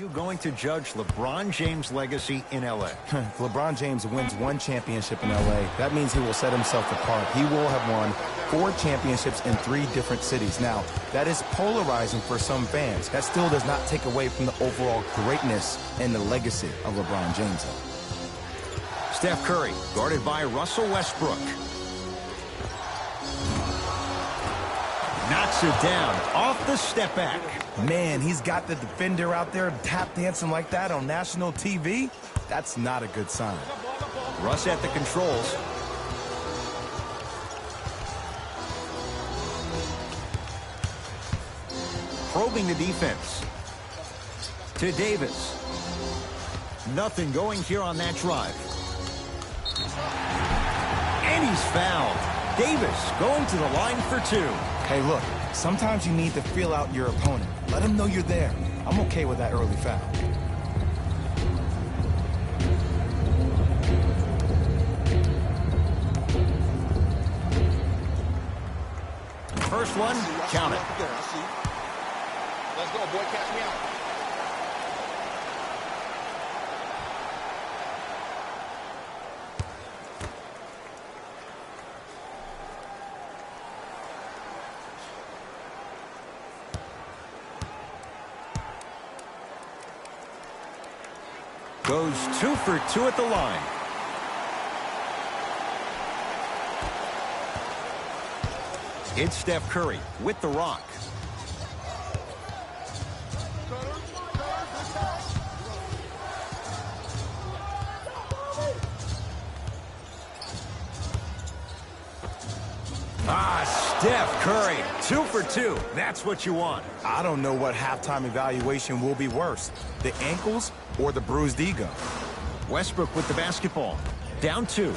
you going to judge LeBron James' legacy in L.A.? If LeBron James wins one championship in L.A., that means he will set himself apart. He will have won 4 championships in 3 different cities. Now, that is polarizing for some fans. That still does not take away from the overall greatness and the legacy of LeBron James. Steph Curry, guarded by Russell Westbrook. Knocks it down off the step back. Man, he's got the defender out there tap dancing like that on national TV. That's not a good sign. Russ at the controls. Probing the defense. To Davis. Nothing going here on that drive. And he's fouled. Davis going to the line for 2. Hey, look, sometimes you need to feel out your opponent. Let him know you're there. I'm okay with that early foul. First one, count it. Let's go, boy, catch me out. Goes 2 for 2 at the line. It's Steph Curry with the rock. Steph Curry, 2 for 2. That's what you want. I don't know what halftime evaluation will be worse, the ankles or the bruised ego. Westbrook with the basketball. Down 2.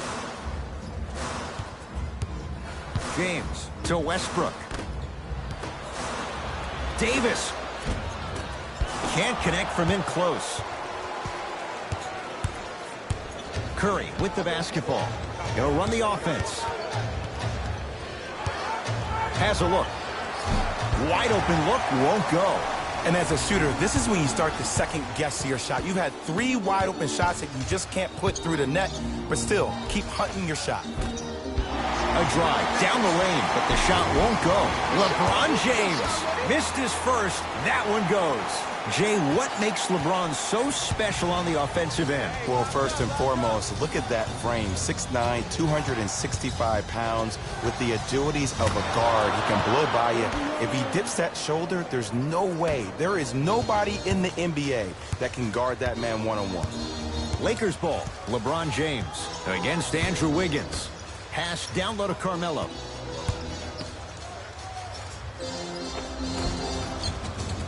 James to Westbrook. Davis. Can't connect from in close. Curry with the basketball. Gonna run the offense. Has a look. Wide open look, won't go. And as a shooter, this is when you start to second guess your shot. You've had 3 wide open shots that you just can't put through the net, but still, keep hunting your shot. A drive down the lane, but the shot won't go. LeBron James missed his first. That one goes. Jay, what makes LeBron so special on the offensive end? Well, first and foremost, look at that frame. 6'9", 265 pounds with the agilities of a guard. He can blow by you. If he dips that shoulder, there's no way. There is nobody in the NBA that can guard that man one-on-one. Lakers ball. LeBron James against Andrew Wiggins. Pass down low to Carmelo.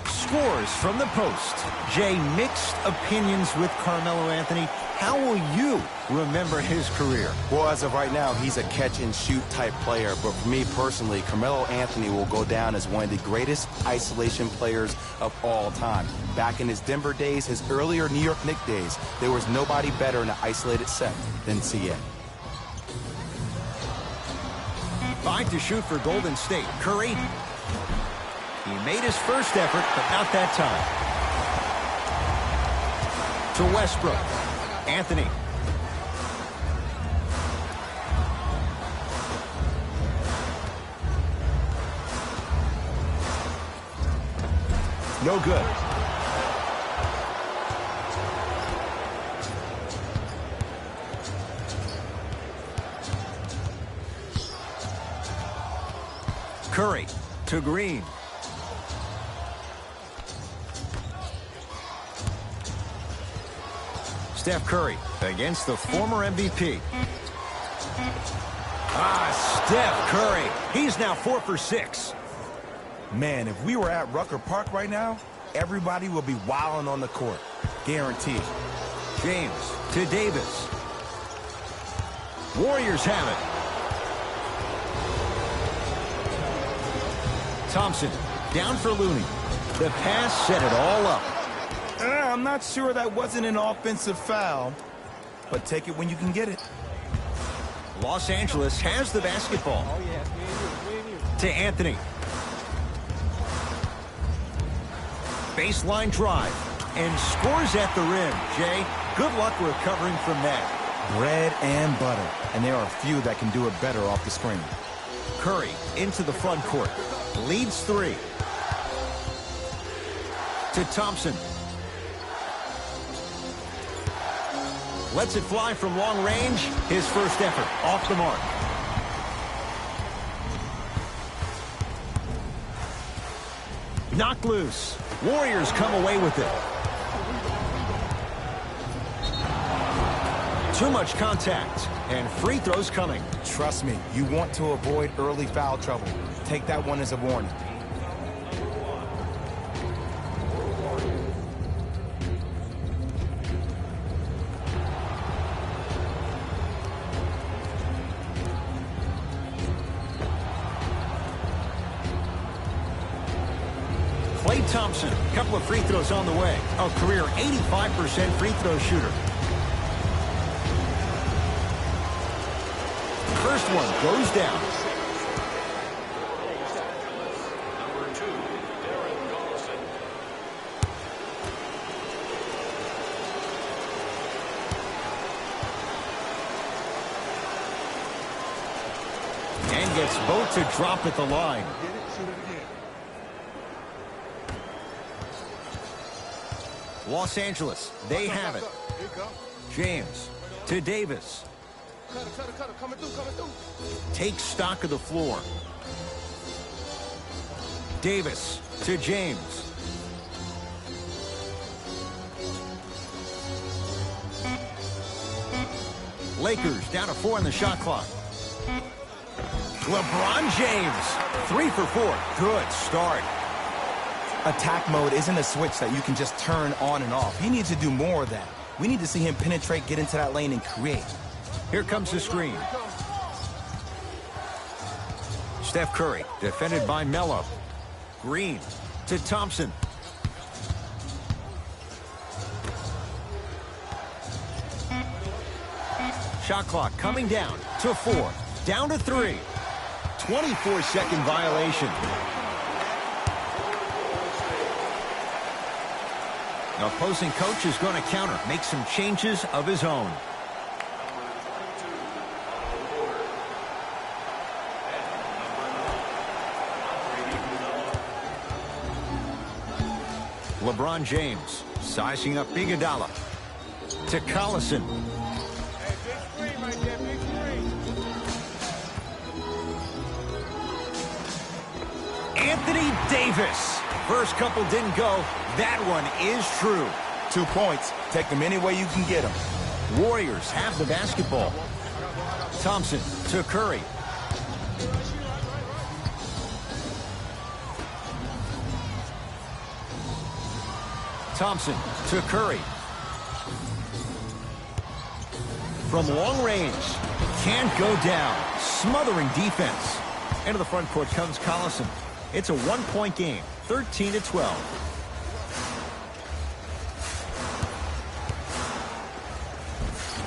Scores from the post. Jay, mixed opinions with Carmelo Anthony. How will you remember his career? Well, as of right now, he's a catch-and-shoot type player. But for me personally, Carmelo Anthony will go down as one of the greatest isolation players of all time. Back in his Denver days, his earlier New York Knicks days, there was nobody better in an isolated set than CA. 5 to shoot for Golden State. Curry. He made his first effort, but not that time. To Westbrook. Anthony. No good. Curry to Green. Steph Curry against the former MVP. Steph Curry. He's now 4 for 6. Man, if we were at Rucker Park right now, everybody would be wilding on the court. Guaranteed. James to Davis. Warriors have it. Thompson down for Looney. The pass set it all up. I'm not sure that wasn't an offensive foul, but take it when you can get it. Los Angeles has the basketball. To Anthony. Baseline drive. and scores at the rim. Jay, good luck recovering from that. Bread and butter, and there are few that can do it better off the screen. Curry into the front court. Leads 3. To Thompson. Lets it fly from long range. His first effort off the mark. Knocked loose. Warriors come away with it. Too much contact, and free throws coming. Trust me, you want to avoid early foul trouble. Take that one as a warning. Klay Thompson, a couple of free throws on the way. A career 85% free throw shooter. First one goes down. Number 2, Darren Collison. And gets both to drop at the line. Get it, shoot it again. Los Angeles, they have it. Here you go. James to Davis. Cutter, coming through. Takes stock of the floor. Davis to James. Lakers down to 4 on the shot clock. LeBron James, 3 for 4. Good start. Attack mode isn't a switch that you can just turn on and off. He needs to do more of that. We need to see him penetrate, get into that lane, and create. Here comes the screen. Steph Curry, defended by Melo. Green to Thompson. Shot clock coming down to 4. Down to 3. 24-second violation. The opposing coach is going to counter, make some changes of his own. LeBron James sizing up Iguodala to Collison. Hey, big screen right there, big screen. Anthony Davis. First couple didn't go. That one is true. 2 points. Take them any way you can get them. Warriors have the basketball. Thompson to Curry. Thompson to Curry. From long range. Can't go down. Smothering defense. Into the front court comes Collison. It's a 1-point game. 13-12.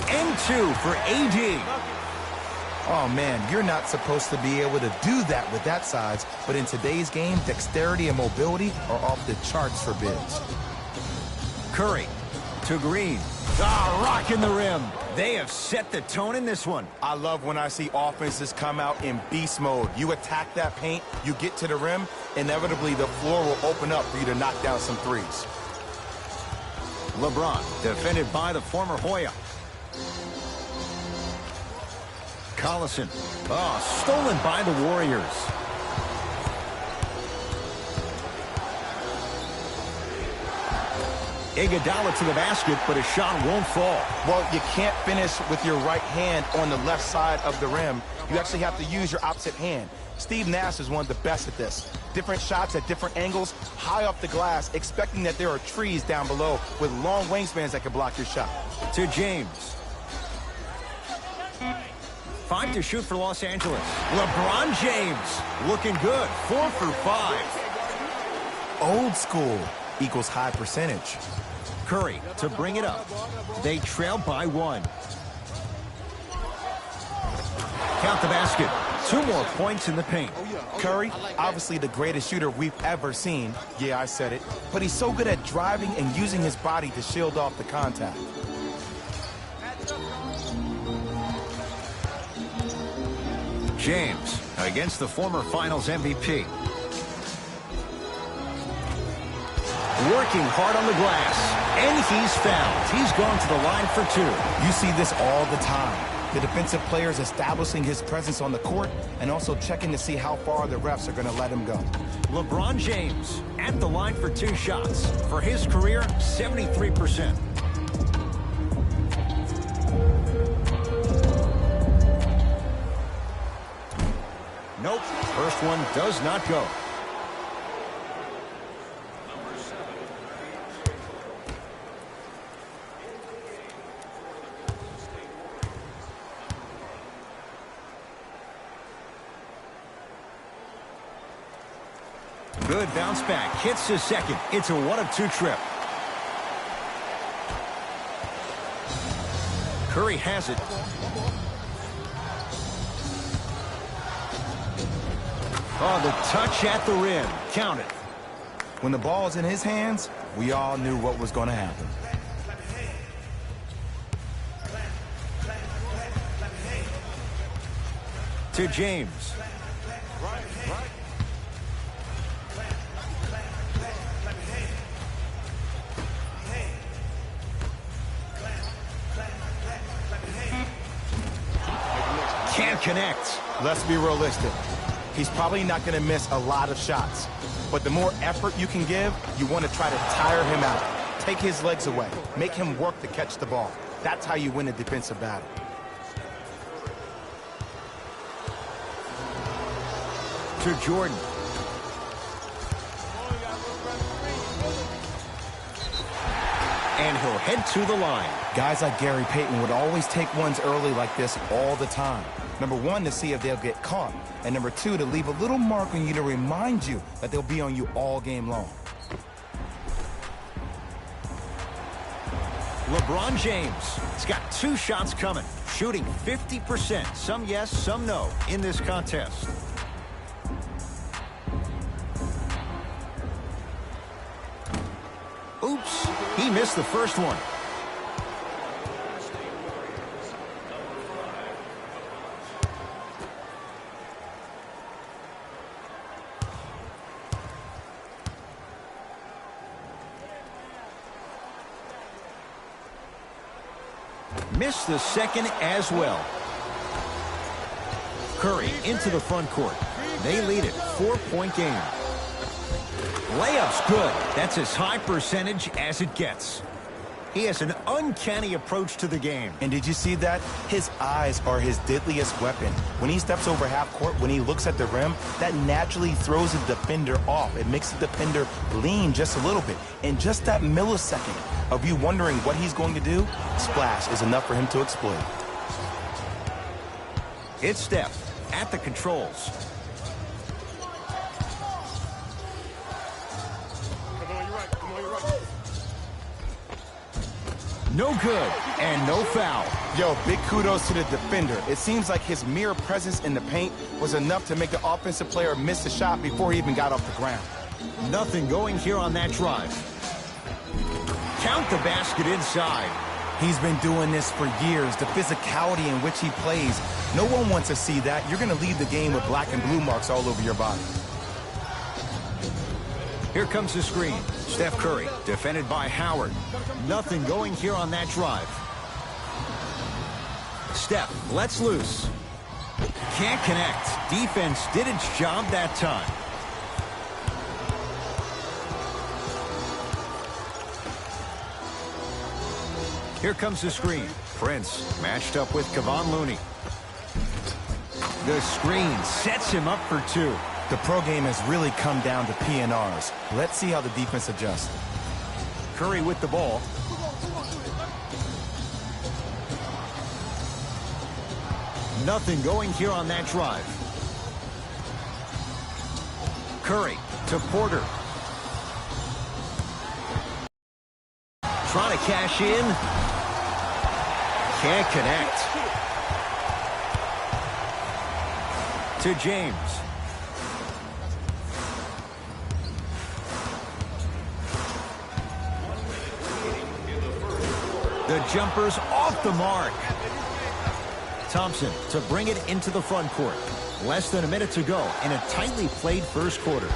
And 2 for AD. Oh, man, you're not supposed to be able to do that with that size, but in today's game, dexterity and mobility are off the charts for bigs. Curry to Green. Rocking the rim. They have set the tone in this one. I love when I see offenses come out in beast mode. You attack that paint, you get to the rim, inevitably the floor will open up for you to knock down some threes. LeBron defended by the former Hoya. Collison. Stolen by the Warriors. Iguodala to the basket, but his shot won't fall. Well, you can't finish with your right hand on the left side of the rim. You actually have to use your opposite hand. Steve Nash is one of the best at this. Different shots at different angles, high off the glass, expecting that there are trees down below with long wingspans that can block your shot. To James. 5 to shoot for Los Angeles. LeBron James looking good. 4 for 5. Old school equals high percentage. Curry to bring it up. They trail by 1. Count the basket. 2 more points in the paint. Curry, obviously the greatest shooter we've ever seen. Yeah, I said it. But he's so good at driving and using his body to shield off the contact. James against the former Finals MVP. Working hard on the glass, and he's fouled. He's gone to the line for 2. You see this all the time. The defensive players establishing his presence on the court and also checking to see how far the refs are going to let him go. LeBron James at the line for 2 shots. For his career, 73%. Nope, first one does not go. Good bounce back, hits his second. It's a 1-of-2 trip. Curry has it. Oh, the touch at the rim. Count it. When the ball's in his hands, we all knew what was going to happen. To James. Can't connect. Let's be realistic. He's probably not going to miss a lot of shots. But the more effort you can give, you want to try to tire him out. Take his legs away. Make him work to catch the ball. That's how you win a defensive battle. To Jordan. And he'll head to the line. Guys like Gary Payton would always take ones early like this all the time. Number 1, to see if they'll get caught. And number 2, to leave a little mark on you to remind you that they'll be on you all game long. LeBron James has got 2 shots coming, shooting 50%. Some yes, some no in this contest. Oops, he missed the first one. Missed the second as well. Curry into the front court. They lead it, 4-point game. Layup's good. That's as high percentage as it gets. He has an uncanny approach to the game. And did you see that? His eyes are his deadliest weapon. When he steps over half court, when he looks at the rim, that naturally throws the defender off. It makes the defender lean just a little bit. And just that millisecond of you wondering what he's going to do, splash is enough for him to exploit. It's Steph at the controls. No good, and no foul. Yo, big kudos to the defender. It seems like his mere presence in the paint was enough to make the offensive player miss the shot before he even got off the ground. Nothing going here on that drive. Count the basket inside. He's been doing this for years. The physicality in which he plays, no one wants to see that. You're going to leave the game with black and blue marks all over your body. Here comes the screen. Steph Curry, defended by Howard. Nothing going here on that drive. Steph lets loose. Can't connect. Defense did its job that time. Here comes the screen. Prince matched up with Kevon Looney. The screen sets him up for 2. The pro game has really come down to PNRs. Let's see how the defense adjusts. Curry with the ball. Nothing going here on that drive. Curry to Porter. Trying to cash in. Can't connect. To James. The jumper's off the mark. Thompson to bring it into the front court. Less than a minute to go in a tightly played first quarter.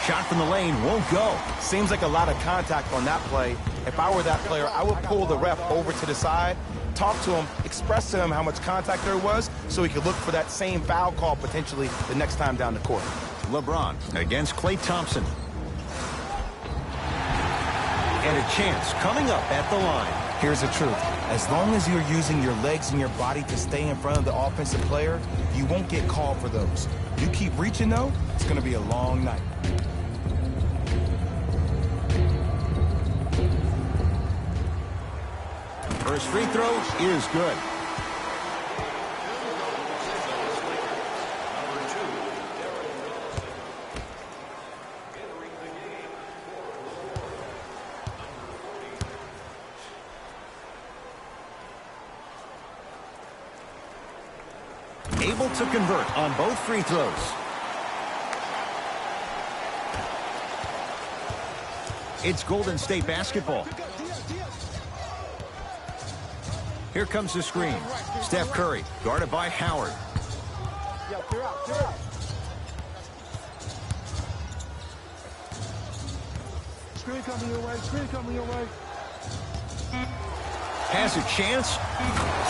Shot from the lane won't go. Seems like a lot of contact on that play. If I were that player, I would pull the ref over to the side, talk to him, express to him how much contact there was so he could look for that same foul call potentially the next time down the court. LeBron against Klay Thompson. And a chance coming up at the line. Here's the truth. As long as you're using your legs and your body to stay in front of the offensive player, you won't get called for those. You keep reaching, though, it's going to be a long night. First free throw is good. Able to convert on both free throws. It's Golden State basketball. Here comes the screen. Steph Curry, guarded by Howard. Screen coming your way. Screen coming your way. Has a chance.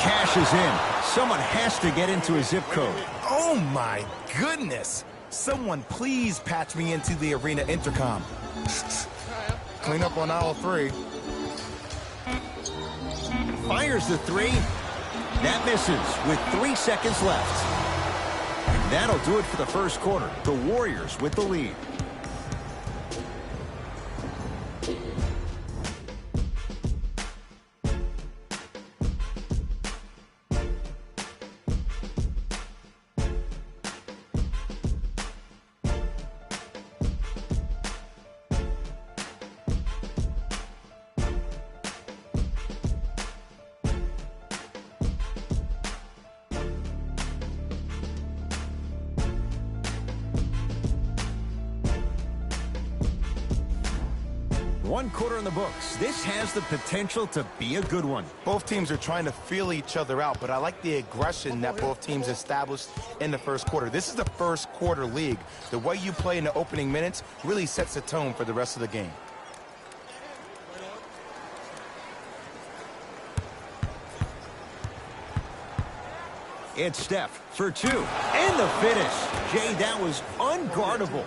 Cashes in. Someone has to get into a zip code. Oh, my goodness. Someone please patch me into the arena intercom. Clean up on aisle 3. Fires the three. That misses with 3 seconds left. And that'll do it for the first quarter. The Warriors with the lead. One quarter in the books. This has the potential to be a good one. Both teams are trying to feel each other out, but I like the aggression that both teams established in the first quarter. This is the first quarter league. The way you play in the opening minutes really sets the tone for the rest of the game. It's Steph for 2. And the finish. Jay, that was unguardable.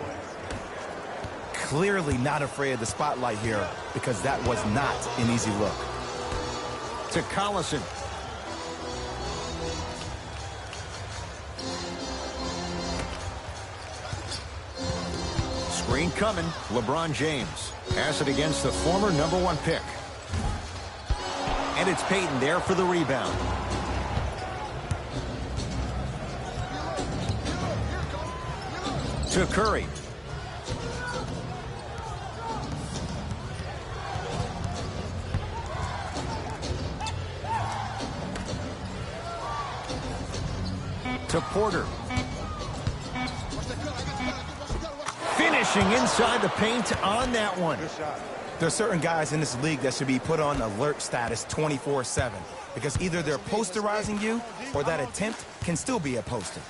Clearly not afraid of the spotlight here because that was not an easy look. To Collison. Screen coming. LeBron James. Pass it against the former #1 pick. And it's Payton there for the rebound. To Curry. To Porter. Finishing inside the paint on that one. There are certain guys in this league that should be put on alert status 24/7 because either they're posterizing you or that attempt can still be a poster.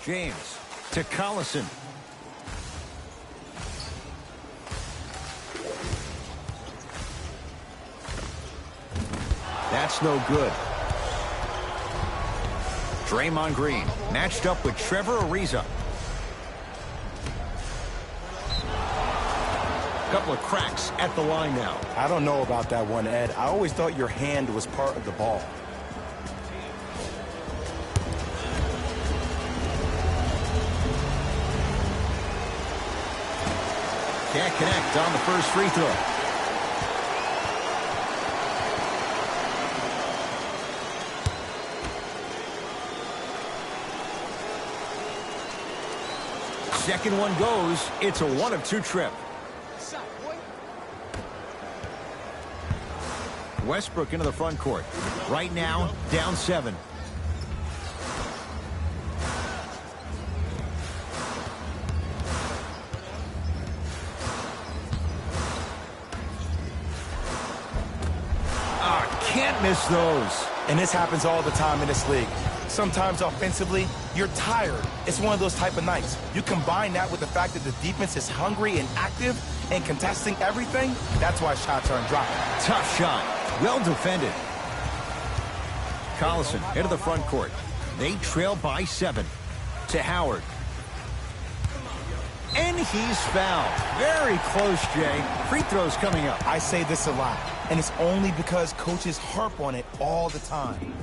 James to Collison. That's no good. Draymond Green matched up with Trevor Ariza. Couple of cracks at the line now. I don't know about that one, Ed. I always thought your hand was part of the ball. Can't connect on the first free throw. Second one goes. It's a 1 of 2 trip. Westbrook into the front court. Right now, down 7. Can't miss those. And this happens all the time in this league. Sometimes offensively, you're tired. It's one of those type of nights. You combine that with the fact that the defense is hungry and active and contesting everything, that's why shots aren't dropping. Tough shot. Well defended. Collison into the front court. They trail by 7 to Howard. And he's fouled. Very close, Jay. Free throws coming up. I say this a lot, and it's only because coaches harp on it all the time.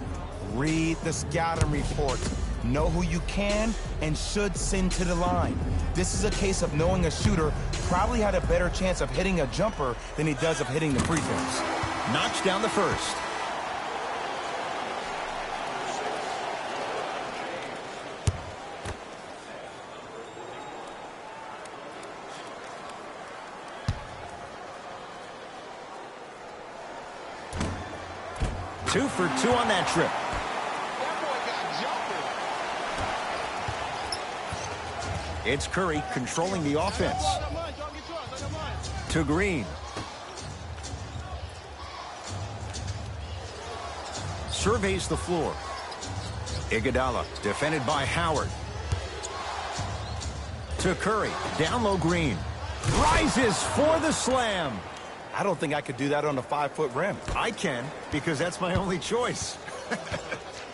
Read the scouting reports. Know who you can and should send to the line. This is a case of knowing a shooter probably had a better chance of hitting a jumper than he does of hitting the free throws. Knocks down the first. Two for 2 on that trip. It's Curry controlling the offense. To Green. Surveys the floor. Iguodala defended by Howard. To Curry. Down low, Green. Rises for the slam. I don't think I could do that on a 5-foot rim. I can, because that's my only choice.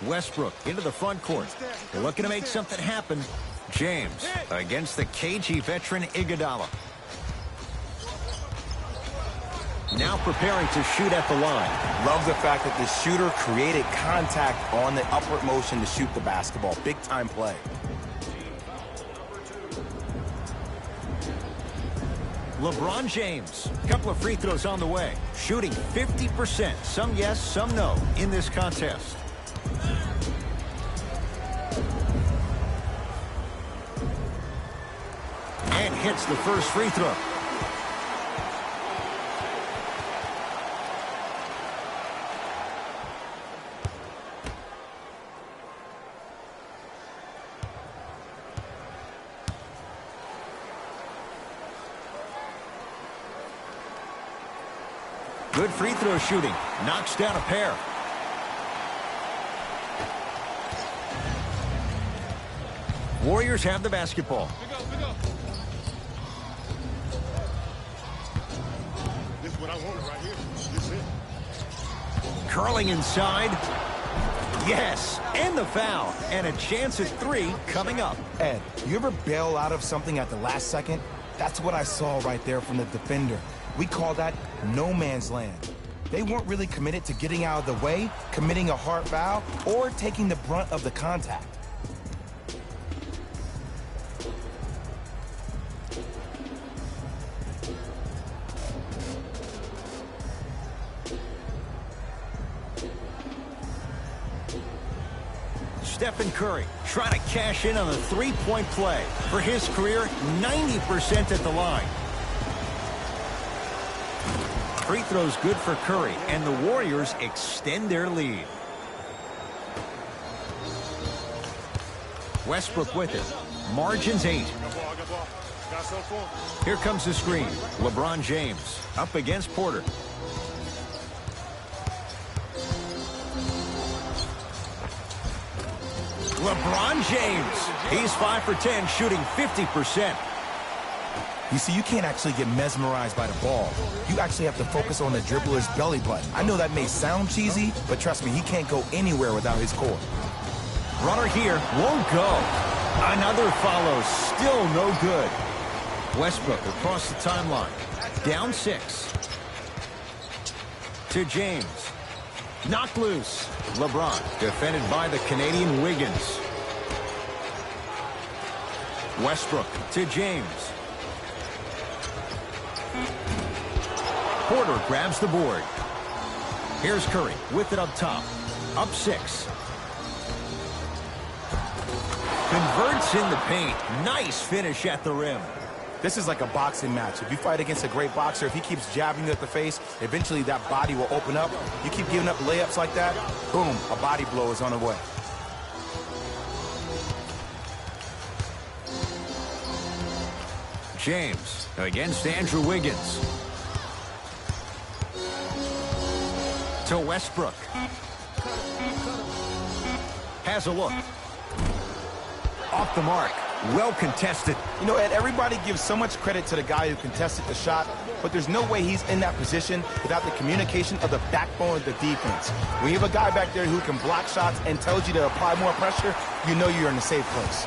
Westbrook into the front court. They're looking to make something happen. James against the KG veteran Iguodala. Now preparing to shoot at the line. Love the fact that the shooter created contact on the upward motion to shoot the basketball. Big time play. LeBron James, a couple of free throws on the way. Shooting 50%, some yes, some no, in this contest. And hits the first free throw. Good free throw shooting. Knocks down a pair. Warriors have the basketball. This is what I wanted right here. This is it. Curling inside. Yes, and the foul. And a chance at 3 coming up. Ed, you ever bail out of something at the last second? That's what I saw right there from the defender. We call that no man's land. They weren't really committed to getting out of the way, committing a hard foul, or taking the brunt of the contact. Stephen Curry trying to cash in on the three-point play. For his career, 90% at the line. Free throws good for Curry, and the Warriors extend their lead. Westbrook with it. Margins 8. Here comes the screen. LeBron James up against Porter. LeBron James. He's 5 for 10, shooting 50%. You see, you can't actually get mesmerized by the ball. You actually have to focus on the dribbler's belly button. I know that may sound cheesy, but trust me, he can't go anywhere without his core. Runner here won't go. Another follow, still no good. Westbrook across the timeline. Down 6. To James. Knocked loose. LeBron defended by the Canadian Wiggins. Westbrook to James. Porter grabs the board. Here's Curry with it up top. Up 6. Converts in the paint. Nice finish at the rim. This is like a boxing match. If you fight against a great boxer, if he keeps jabbing you at the face, eventually that body will open up. You keep giving up layups like that, boom, a body blow is on the way. James against Andrew Wiggins. To Westbrook. Has a look. Off the mark. Well contested. You know, Ed, everybody gives so much credit to the guy who contested the shot, but there's no way he's in that position without the communication of the backbone of the defense. When you have a guy back there who can block shots and tells you to apply more pressure, you know you're in a safe place.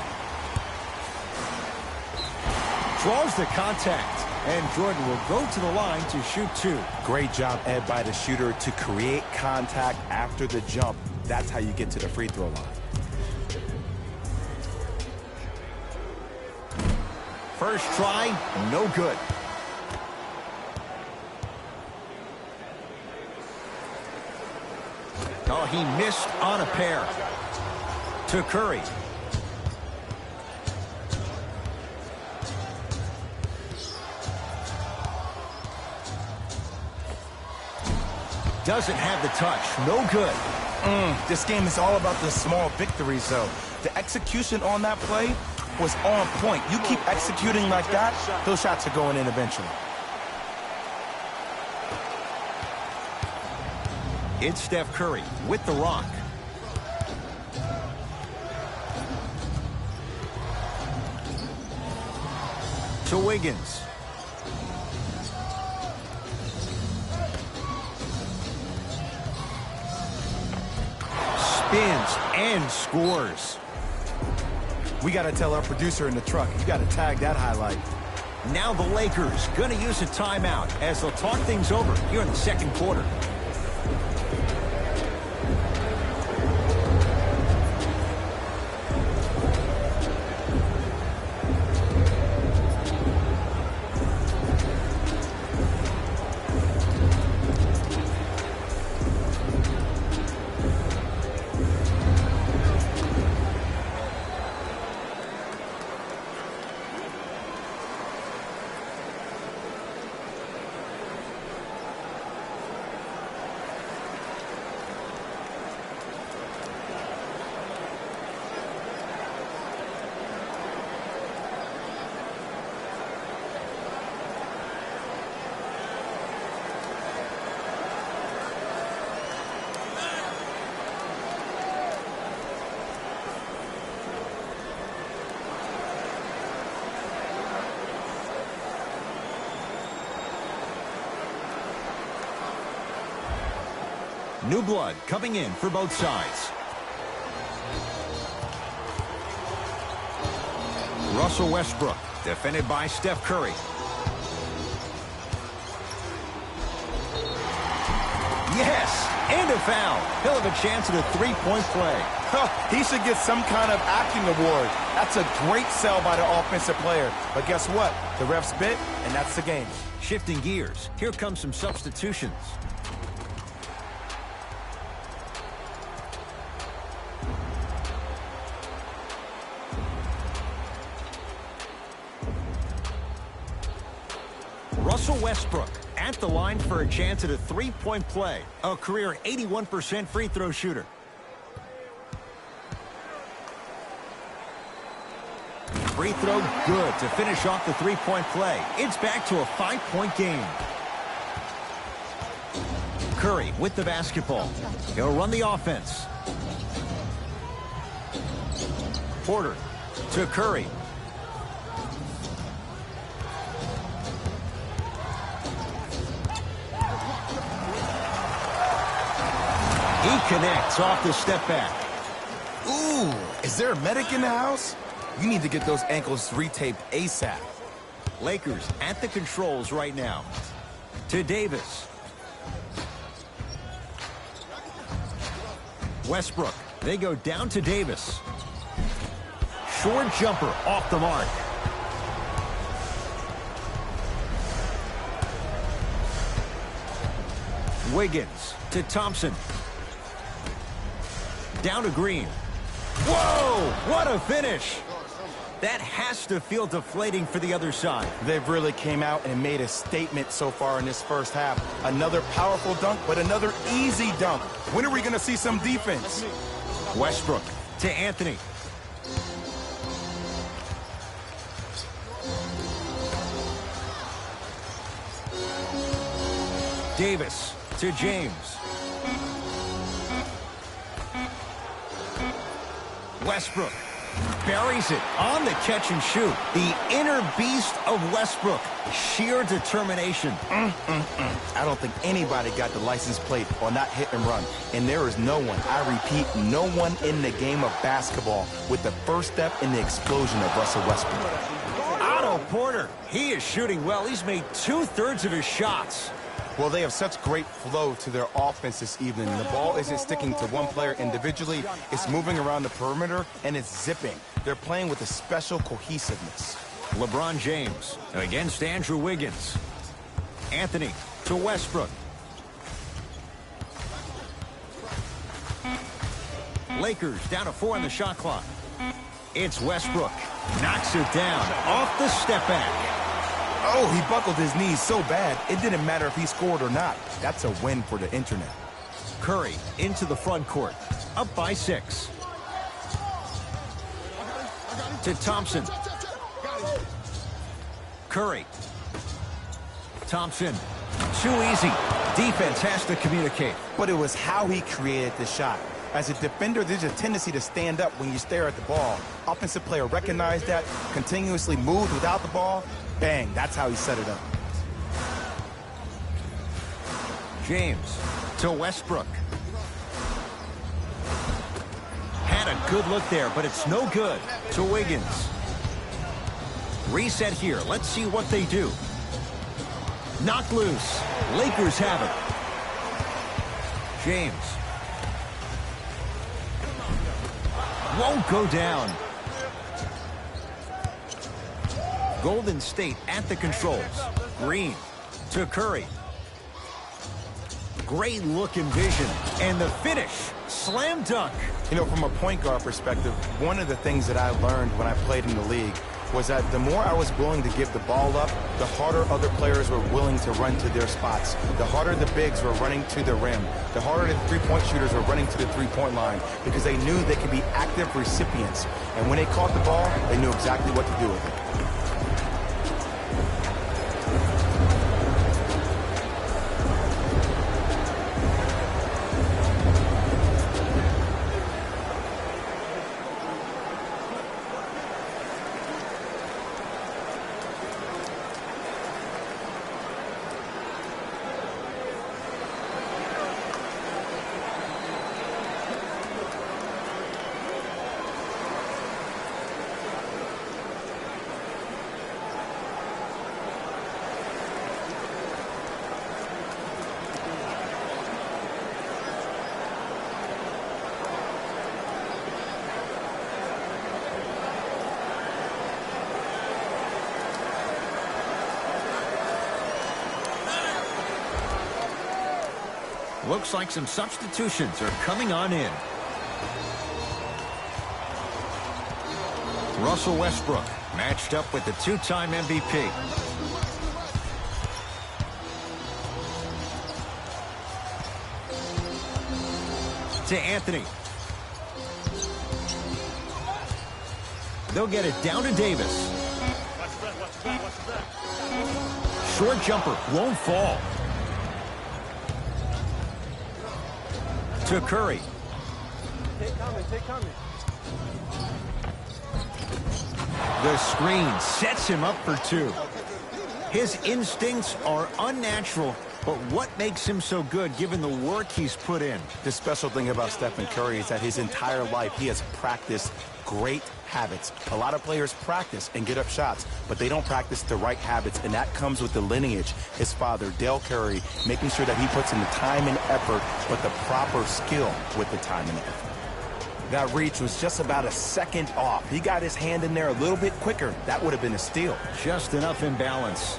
Draws the contact, and Jordan will go to the line to shoot 2. Great job, Ed, by the shooter to create contact after the jump. That's how you get to the free throw line. First try, no good. Oh, he missed on a pair. To Curry. Doesn't have the touch. No good. This game is all about the small victories, though. The execution on that play was on point. You keep executing like that, those shots are going in eventually. It's Steph Curry with the rock. To Wiggins. Spins and scores. We got to tell our producer in the truck, you got to tag that highlight. Now the Lakers going to use a timeout as they'll talk things over here in the second quarter. New blood coming in for both sides. Russell Westbrook, defended by Steph Curry. Yes, and a foul. He'll have a chance at a three-point play. He should get some kind of acting award. That's a great sell by the offensive player. But guess what? The refs bit, and that's the game. Shifting gears, here come some substitutions. Russell Westbrook at the line for a chance at a three-point play. A career 81% free throw shooter. Free throw good to finish off the three-point play. It's back to a 5-point game. Curry with the basketball. He'll run the offense. Porter to Curry. He connects off the step back. Ooh, is there a medic in the house? You need to get those ankles retaped ASAP. Lakers at the controls right now. To Davis. Westbrook. They go down to Davis. Short jumper off the mark. Wiggins to Thompson. Down to Green. Whoa! What a finish! That has to feel deflating for the other side. They've really came out and made a statement so far in this first half. Another powerful dunk, but another easy dunk. When are we going to see some defense? Westbrook to Anthony. Davis to James. Westbrook buries it on the catch and shoot. The inner beast of Westbrook. Sheer determination. I don't think anybody got the license plate on that hit and run. And there is no one, I repeat, no one in the game of basketball with the first step in the explosion of Russell Westbrook. Otto Porter, he is shooting well. He's made 2/3 of his shots. Well, they have such great flow to their offense this evening. The ball isn't sticking to one player individually. It's moving around the perimeter, and it's zipping. They're playing with a special cohesiveness. LeBron James against Andrew Wiggins. Anthony to Westbrook. Lakers down to 4 on the shot clock. It's Westbrook. Knocks it down off the step back. Oh, he buckled his knees so bad, it didn't matter if he scored or not. That's a win for the internet. Curry into the front court. Up by 6. To Thompson. Curry. Thompson. Too easy. Defense has to communicate. But it was how he created the shot. As a defender, there's a tendency to stand up when you stare at the ball. Offensive player recognized that, continuously moved without the ball. Bang, that's how he set it up. James to Westbrook. Had a good look there, but it's no good. To Wiggins. Reset here. Let's see what they do. Knocked loose. Lakers have it. James. Won't go down. Golden State at the controls. Green to Curry. Great look and vision. And the finish. Slam dunk. You know, from a point guard perspective, one of the things that I learned when I played in the league was that the more I was willing to give the ball up, the harder other players were willing to run to their spots. The harder the bigs were running to the rim. The harder the three-point shooters were running to the three-point line because they knew they could be active recipients. And when they caught the ball, they knew exactly what to do with it. Looks like some substitutions are coming on in. Russell Westbrook matched up with the two-time MVP. To Anthony. They'll get it down to Davis. Short jumper won't fall. To Curry. Take coming. The screen sets him up for 2. His instincts are unnatural, but what makes him so good given the work he's put in? The special thing about Stephen Curry is that his entire life he has practiced great habits. A lot of players practice and get up shots, but they don't practice the right habits, and that comes with the lineage. His father, Dale Curry, making sure that he puts in the time and effort, but the proper skill with the time and effort. That reach was just about a second off. He got his hand in there a little bit quicker. That would have been a steal. Just enough imbalance.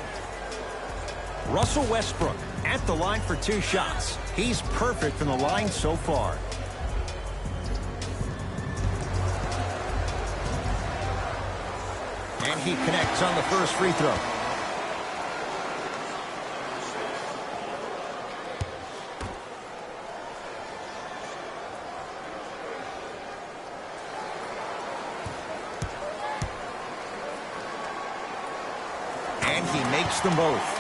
Russell Westbrook at the line for 2 shots. He's perfect from the line so far. And he connects on the first free throw. And he makes them both.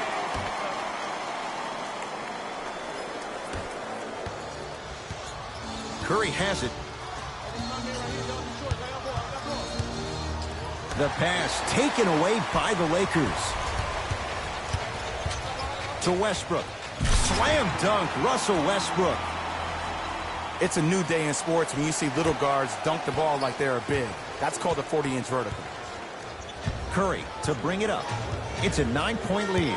Curry has it. The pass taken away by the Lakers. To Westbrook. Slam dunk, Russell Westbrook. It's a new day in sports when you see little guards dunk the ball like they're big. That's called a 40-inch vertical. Curry to bring it up. It's a 9-point lead.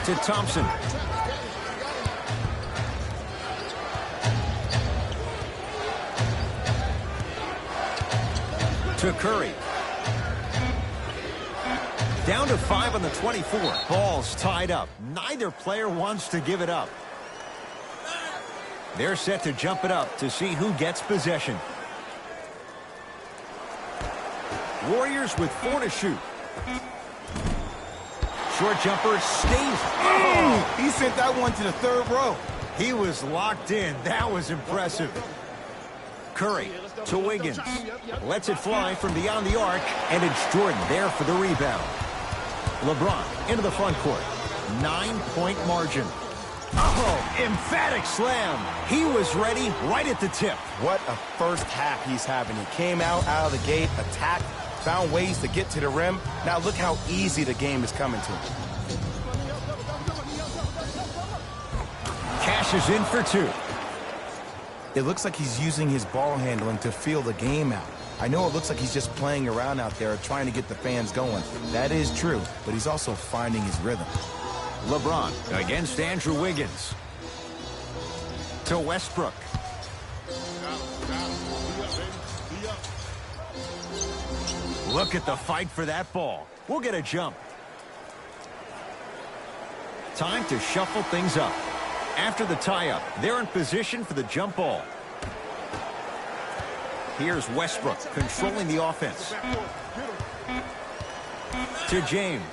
To Thompson. To Curry. Down to 5 on the 24. Ball's tied up. Neither player wants to give it up. They're set to jump it up to see who gets possession. Warriors with 4 to shoot. Short jumper stays. Oh, he sent that one to the third row. He was locked in. That was impressive. Curry to Wiggins. Lets it fly from beyond the arc, and it's Jordan there for the rebound. LeBron into the front court. 9-point margin. Oh, emphatic slam. He was ready right at the tip. What a first half he's having. He came out of the gate, attacked, found ways to get to the rim. Now look how easy the game is coming to him. Cashes in for 2. It looks like he's using his ball handling to feel the game out. I know it looks like he's just playing around out there trying to get the fans going. That is true, but he's also finding his rhythm. LeBron against Andrew Wiggins. To Westbrook. Look at the fight for that ball. We'll get a jump. Time to shuffle things up. After the tie-up, they're in position for the jump ball. Here's Westbrook controlling the offense. To James.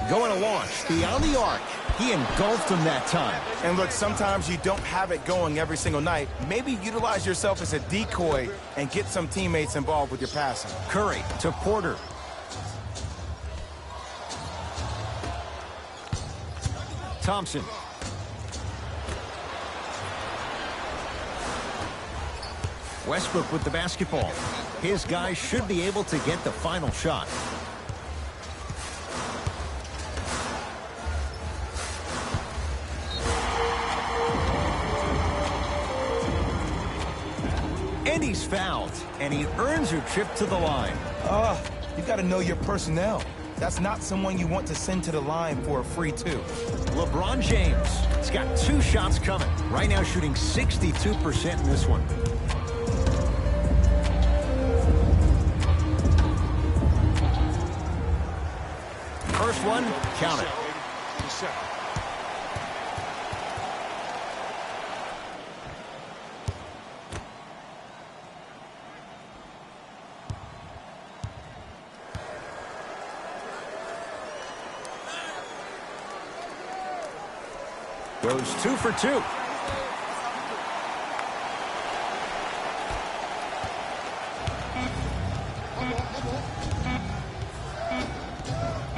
Going to launch beyond the arc. He engulfed him that time. And look, sometimes you don't have it going every single night. Maybe utilize yourself as a decoy and get some teammates involved with your passing. Curry to Porter. Thompson. Westbrook with the basketball. His guys should be able to get the final shot. And he's fouled, and he earns a trip to the line. You got to know your personnel. That's not someone you want to send to the line for a free 2. LeBron James has got 2 shots coming. Right now shooting 62% in this one. First one, count it. Goes 2 for 2.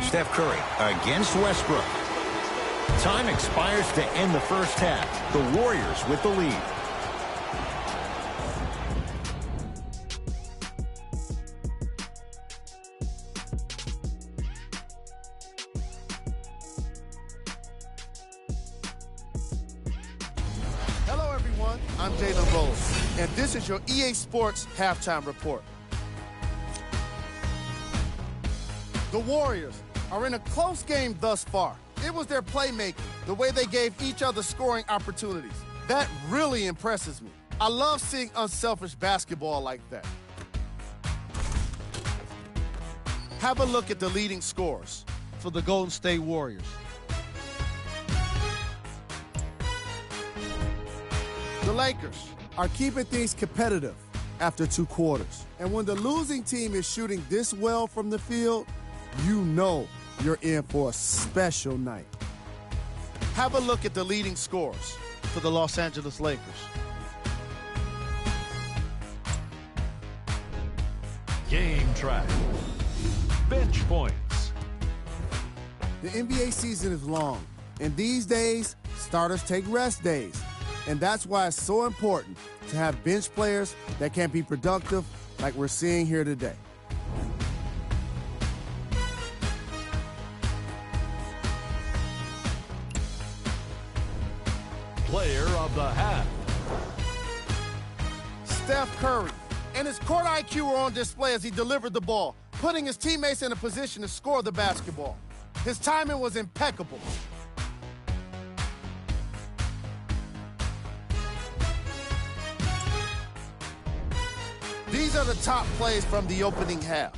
Steph Curry against Westbrook. Time expires to end the first half. The Warriors with the lead. Hello, everyone. I'm Jalen Rose, and this is your EA Sports Halftime Report. The Warriors are in a close game thus far. It was their playmaking, the way they gave each other scoring opportunities. That really impresses me. I love seeing unselfish basketball like that. Have a look at the leading scorers for the Golden State Warriors. The Lakers are keeping things competitive after 2 quarters. And when the losing team is shooting this well from the field, you know you're in for a special night. Have a look at the leading scorers for the Los Angeles Lakers. Game track. Bench points. The NBA season is long, and these days, starters take rest days. And that's why it's so important to have bench players that can be productive like we're seeing here today. player of the half. Steph Curry and his court IQ were on display as he delivered the ball, putting his teammates in a position to score the basketball. His timing was impeccable. These are the top plays from the opening half.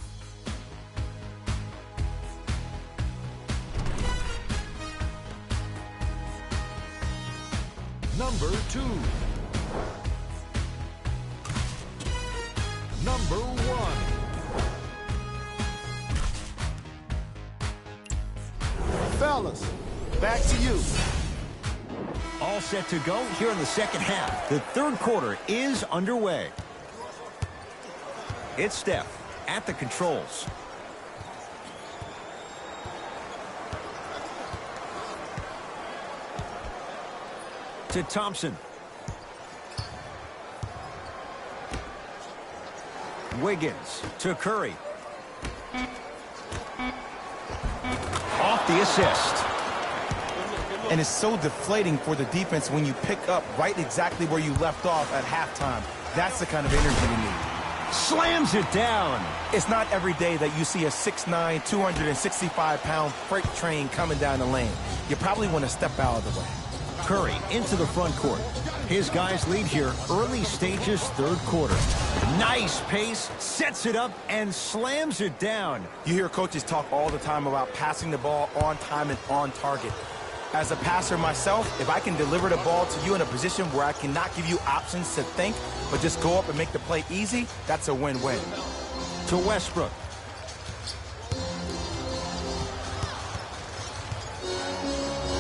Number 2. Number 1. Fellas, back to you. All set to go here in the second half. The third quarter is underway. It's Steph at the controls. To Thompson. Wiggins to Curry. Off the assist. And it's so deflating for the defense when you pick up right exactly where you left off at halftime. That's the kind of energy you need. Slams it down. It's not every day that you see a 6'9", 265-pound freight train coming down the lane. You probably want to step out of the way. Curry into the front court. His guys lead here early stages third quarter. Nice pace, sets it up, and slams it down. You hear coaches talk all the time about passing the ball on time and on target. As a passer myself, if I can deliver the ball to you in a position where I cannot give you options to think, but just go up and make the play easy, that's a win-win. To Westbrook.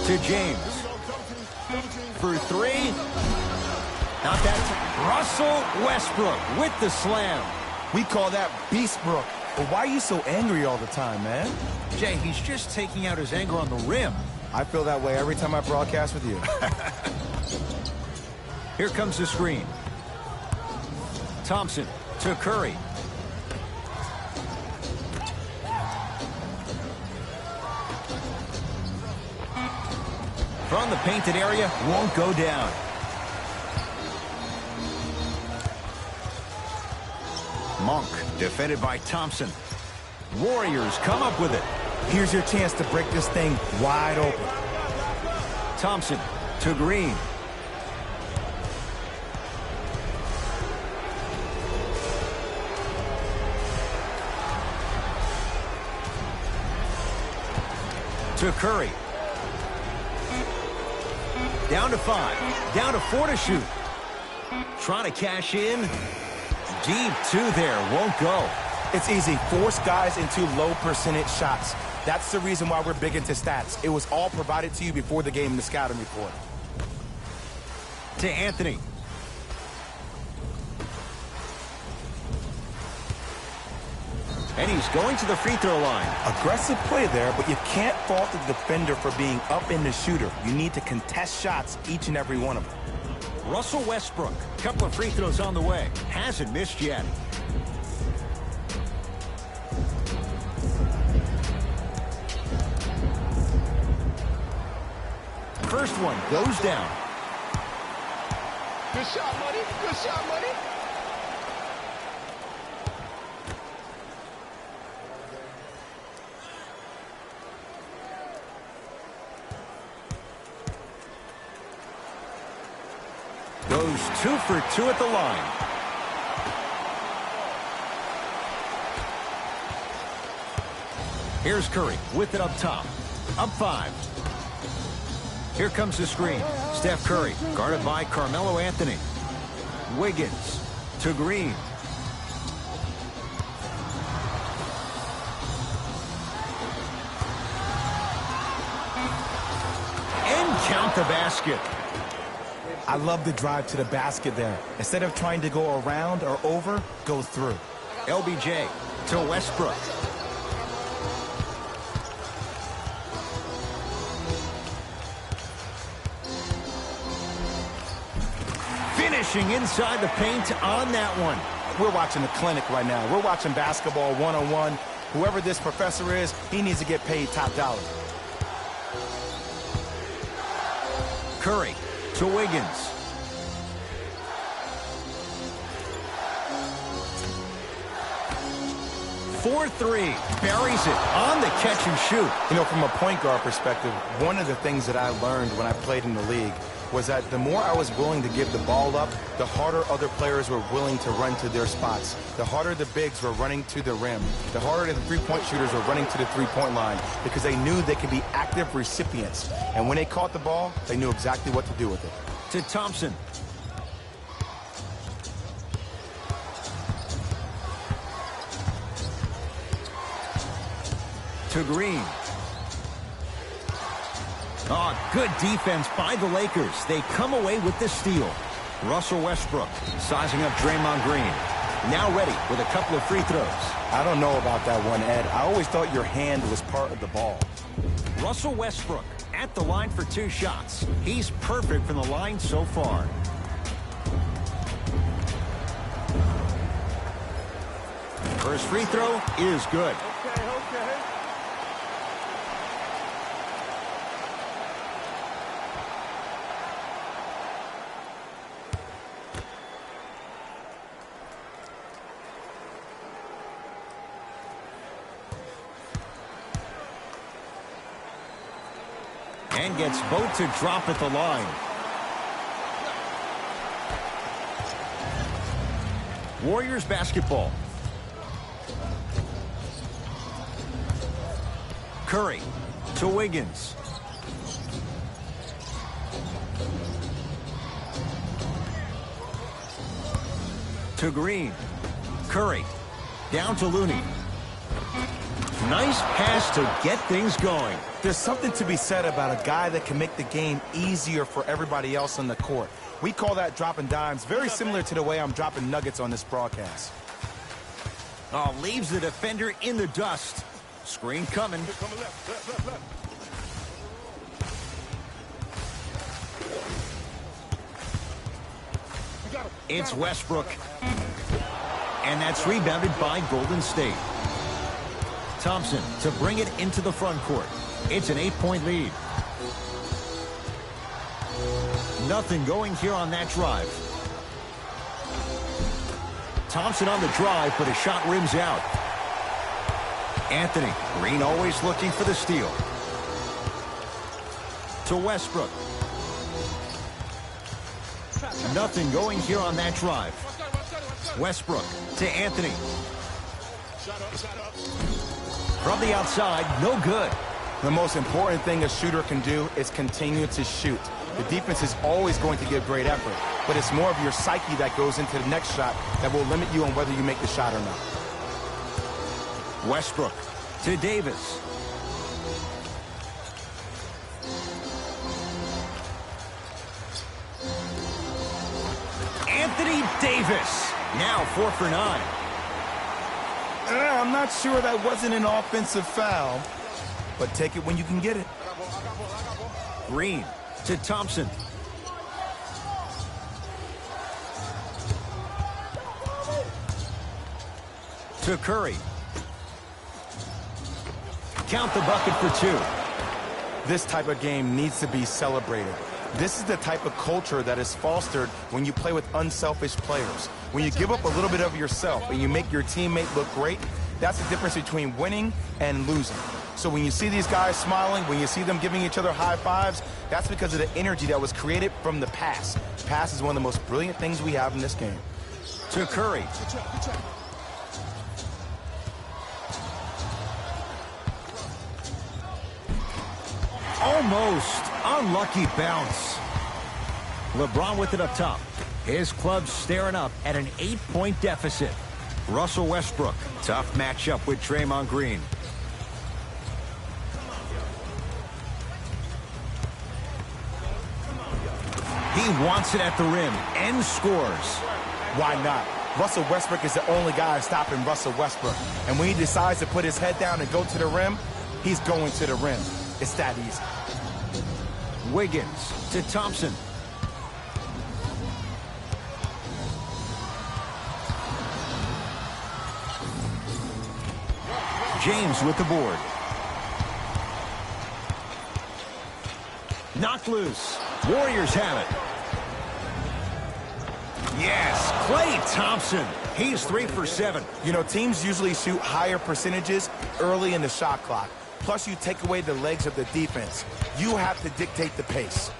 To James. For three. Not that. Russell Westbrook with the slam. We call that Beastbrook. But why are you so angry all the time, man? Jay, he's just taking out his anger on the rim. I feel that way every time I broadcast with you. Here comes the screen. Thompson to Curry. From the painted area, won't go down. Monk defended by Thompson. Warriors come up with it. Here's your chance to break this thing wide open. Thompson to Green. To Curry. Down to 5. Down to 4 to shoot. Trying to cash in. Deep 2 there. Won't go. It's easy. Force guys into low percentage shots. That's the reason why we're big into stats. It was all provided to you before the game in the scouting report. To Anthony. And he's going to the free throw line. Aggressive play there, but you can't fault the defender for being up in the shooter. You need to contest shots, each and every one of them. Russell Westbrook, couple of free throws on the way. Hasn't missed yet. First one goes down. Good shot, buddy. Good shot, buddy. Goes 2 for 2 at the line. Here's Curry with it up top. Up 5. Here comes the screen. Steph Curry guarded by Carmelo Anthony. Wiggins to Green. And count the basket. I love the drive to the basket there. Instead of trying to go around or over, go through. LBJ to Westbrook. Finishing inside the paint on that one. We're watching a clinic right now. We're watching basketball one-on-one. Whoever this professor is, he needs to get paid top dollar. Curry To Wiggins. For three. Buries it on the catch and shoot. You know, from a point guard perspective, one of the things that I learned when I played in the league was that the more I was willing to give the ball up, the harder other players were willing to run to their spots. The harder the bigs were running to the rim. The harder the three-point shooters were running to the three-point line because they knew they could be active recipients. And when they caught the ball, they knew exactly what to do with it. To Thompson. To Green. Oh, good defense by the Lakers. They come away with the steal. Russell Westbrook sizing up Draymond Green. Now ready with a couple of free throws. I don't know about that one, Ed. I always thought your hand was part of the ball. Russell Westbrook at the line for 2 shots. He's perfect from the line so far. First free throw is good. Okay. And gets both to drop at the line. Warriors basketball. Curry to Wiggins. To Green. Curry down to Looney. Nice pass to get things going. There's something to be said about a guy that can make the game easier for everybody else on the court. We call that dropping dimes, very similar to the way I'm dropping nuggets on this broadcast. Oh, leaves the defender in the dust. Screen coming. It's Westbrook. And that's rebounded by Golden State. Thompson to bring it into the front court. It's an 8-point lead. Nothing going here on that drive. Thompson on the drive, but his shot rims out. Anthony. Green always looking for the steal. To Westbrook. Nothing going here on that drive. Westbrook to Anthony. From the outside, no good. The most important thing a shooter can do is continue to shoot. The defense is always going to give great effort, but it's more of your psyche that goes into the next shot that will limit you on whether you make the shot or not. Westbrook to Davis. Anthony Davis. Now 4 for 9. I'm not sure that wasn't an offensive foul, but take it when you can get it. Green to Thompson. To Curry. Count the bucket for 2. This type of game needs to be celebrated. This is the type of culture that is fostered when you play with unselfish players. When you give up a little bit of yourself and you make your teammate look great, that's the difference between winning and losing. So when you see these guys smiling, when you see them giving each other high fives, that's because of the energy that was created from the pass. Pass is one of the most brilliant things we have in this game. To Curry. Almost unlucky bounce. LeBron with it up top. His club staring up at an 8-point deficit. Russell Westbrook. Tough matchup with Draymond Green. He wants it at the rim and scores. Why not? Russell Westbrook is the only guy stopping Russell Westbrook. And when he decides to put his head down and go to the rim, he's going to the rim. It's that easy. Wiggins to Thompson. James with the board. Knocked loose. Warriors have it. Yes, Klay Thompson. He's 3 for 7. You know, teams usually shoot higher percentages early in the shot clock. Plus, you take away the legs of the defense. You have to dictate the pace.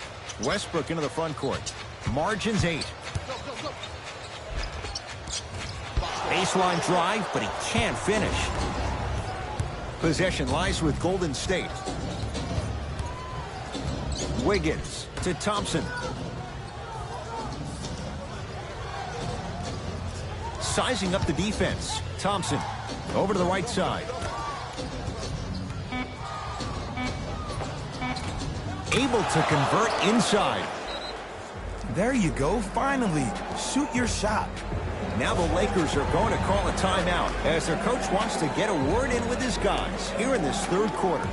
Westbrook into the front court. Margins 8. Baseline drive, but he can't finish. Possession lies with Golden State. Wiggins to Thompson. Sizing up the defense. Thompson over to the right side. Able to convert inside. There you go. Finally, shoot your shot. Now the Lakers are going to call a timeout as their coach wants to get a word in with his guys here in this third quarter.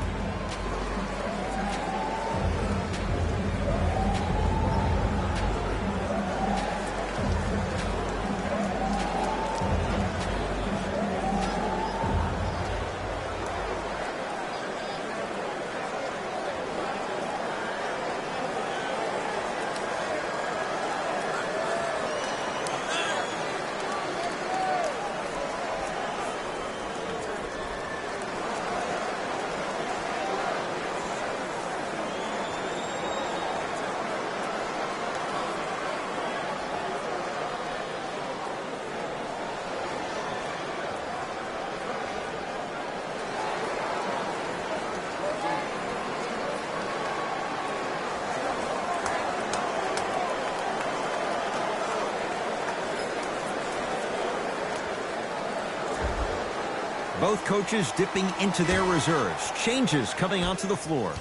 Both coaches dipping into their reserves. Changes coming onto the floor.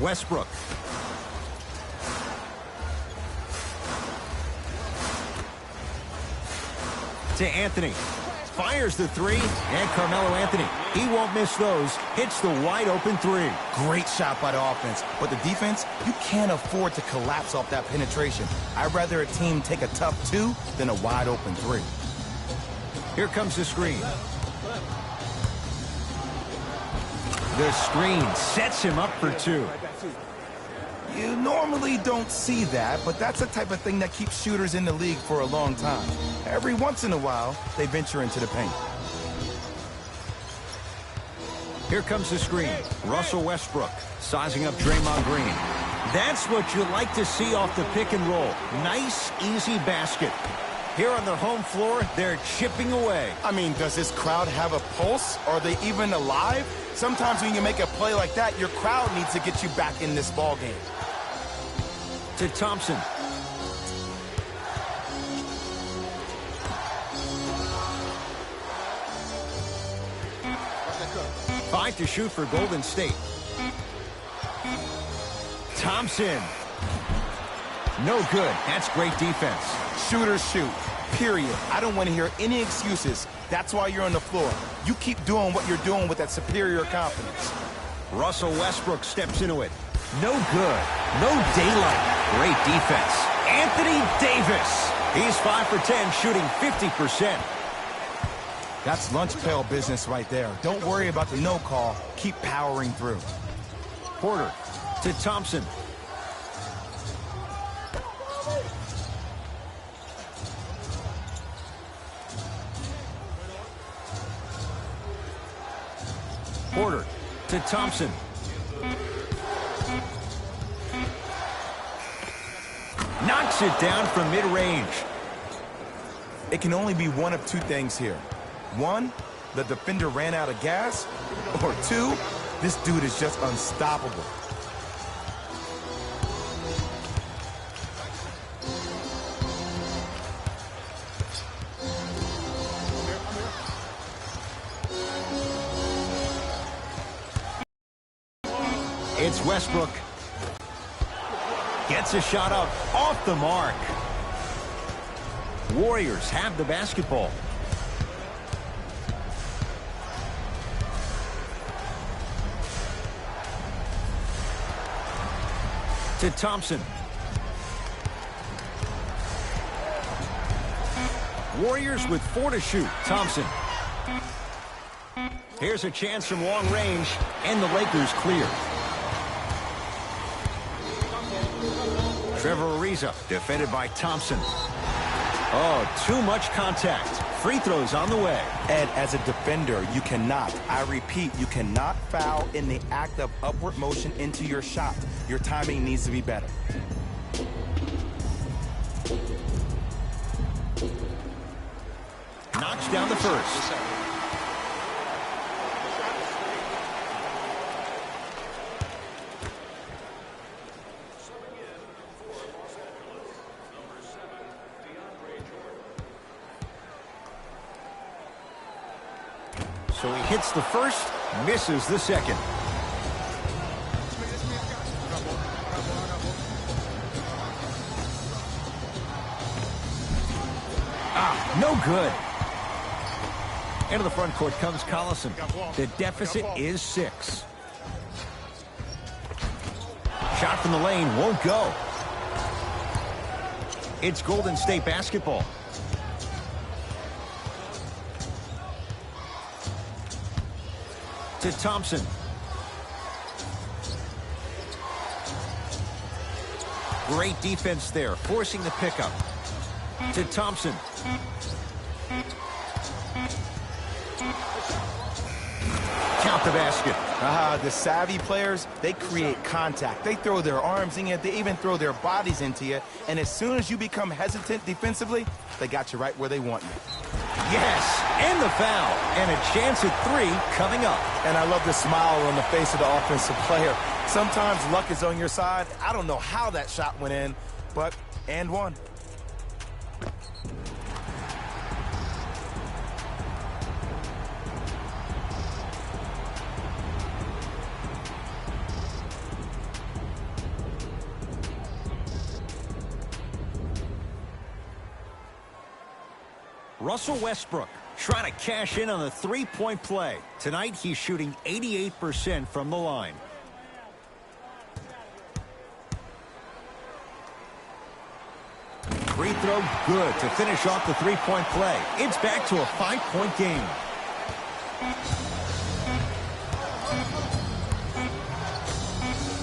Westbrook. To Anthony. Fires the 3. And Carmelo Anthony. He won't miss those. Hits the wide open 3. Great shot by the offense. But the defense, you can't afford to collapse off that penetration. I'd rather a team take a tough 2 than a wide open 3. Here comes the screen. The screen sets him up for 2. You normally don't see that, but that's the type of thing that keeps shooters in the league for a long time. Every once in a while, they venture into the paint. Here comes the screen. Russell Westbrook sizing up Draymond Green. That's what you like to see off the pick and roll. Nice, easy basket. Here on their home floor, they're chipping away. I mean, does this crowd have a pulse? Are they even alive? Sometimes when you make a play like that, your crowd needs to get you back in this ball game. To Thompson. Five to shoot for Golden State. Thompson. No good. That's great defense. Shooters shoot, period. I don't want to hear any excuses. That's why you're on the floor. You keep doing what you're doing with that superior confidence. Russell Westbrook steps into it. No good. No daylight. Great defense. Anthony Davis. He's 5 for 10, shooting 50%. That's lunch pail business right there. Don't worry about the no call. Keep powering through. Porter to Thompson. Porter to Thompson. Knocks it down from mid-range. It can only be one of two things here. One, the defender ran out of gas. Or two, this dude is just unstoppable. It's Westbrook. Gets a shot up off the mark. Warriors have the basketball. To Thompson. Warriors with 4 to shoot. Thompson. Here's a chance from long range, and the Lakers clear. Trevor Ariza, defended by Thompson. Oh, too much contact. Free throws on the way. Ed, as a defender, you cannot, I repeat, you cannot foul in the act of upward motion into your shot. Your timing needs to be better. Knocks down the first. So he hits the first, misses the second. No good. Into the front court comes Collison. The deficit is 6. Shot from the lane won't go. It's Golden State basketball. To Thompson. Great defense there, forcing the pickup. To Thompson. Count the basket. The savvy players, they create contact. They throw their arms in you. They even throw their bodies into you. And as soon as you become hesitant defensively, they got you right where they want you. Yes, and the foul. And a chance at 3 coming up. And I love the smile on the face of the offensive player. Sometimes luck is on your side. I don't know how that shot went in, but and one. Russell Westbrook trying to cash in on the three-point play. Tonight, he's shooting 88% from the line. Free throw good to finish off the three-point play. It's back to a 5-point game.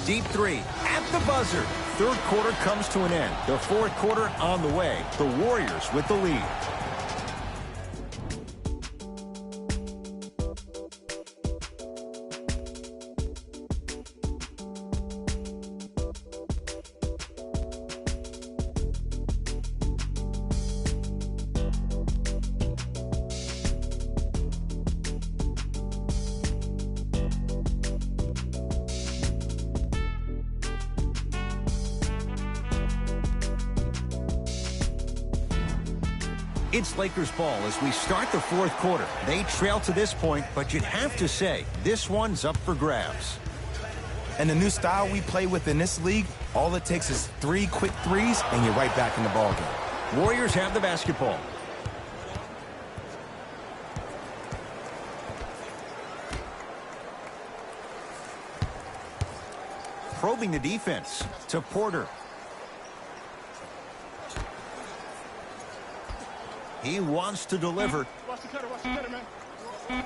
Deep 3 at the buzzer. Third quarter comes to an end. The fourth quarter on the way. The Warriors with the lead. It's Lakers ball as we start the fourth quarter. They trail to this point, but you'd have to say this one's up for grabs. And the new style we play with in this league, all it takes is 3 quick threes, and you're right back in the ballgame. Warriors have the basketball. Probing the defense to Porter. He wants to deliver. Watch the cutter, man.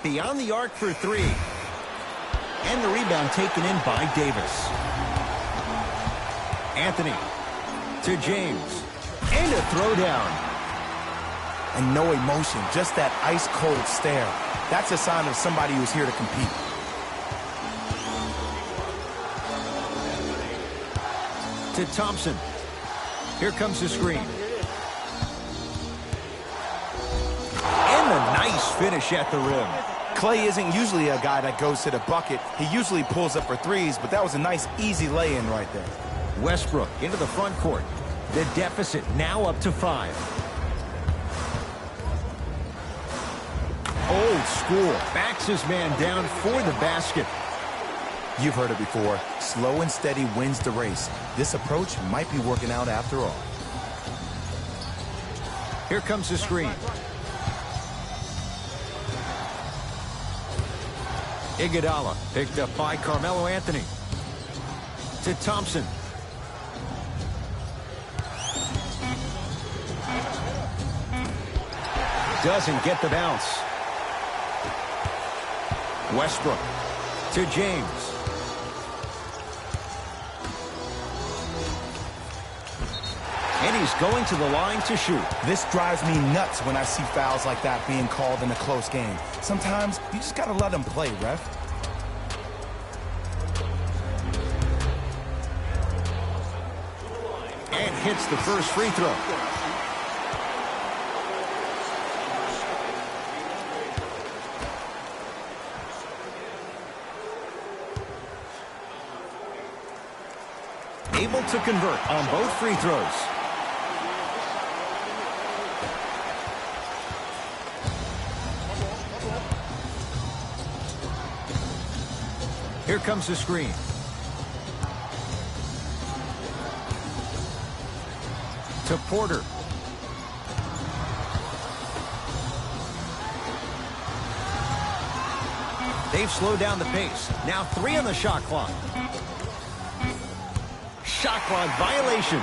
Beyond the arc for 3. And the rebound taken in by Davis. Anthony to James. And a throwdown. And no emotion, just that ice-cold stare. That's a sign of somebody who's here to compete. To Thompson. Here comes the screen. And a nice finish at the rim. Clay isn't usually a guy that goes to the bucket. He usually pulls up for threes, but that was a nice, easy lay-in right there. Westbrook into the front court. The deficit now up to 5. Old school. Backs his man down for the basket. You've heard it before. Slow and steady wins the race. This approach might be working out after all. Here comes the screen. Iguodala picked up by Carmelo Anthony. To Thompson. Doesn't get the bounce. Westbrook to James. And he's going to the line to shoot. This drives me nuts when I see fouls like that being called in a close game. Sometimes you just got to let them play, ref. And hits the first free throw. Able to convert on both free throws. Here comes the screen. To Porter. They've slowed down the pace. Now 3 on the shot clock. Shot clock violation.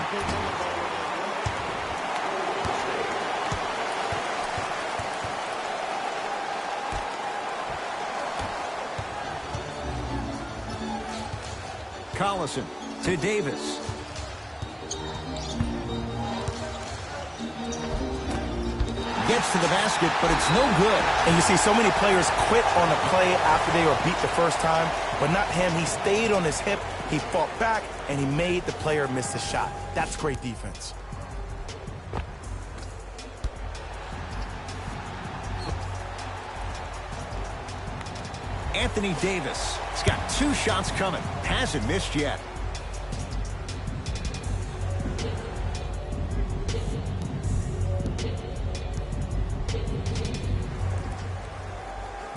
Collison to Davis. Gets to the basket, but it's no good. And you see so many players quit on a play after they were beat the first time, but not him. He stayed on his hip, he fought back, and he made the player miss the shot. That's great defense. Anthony Davis. He's got 2 shots coming. Hasn't missed yet.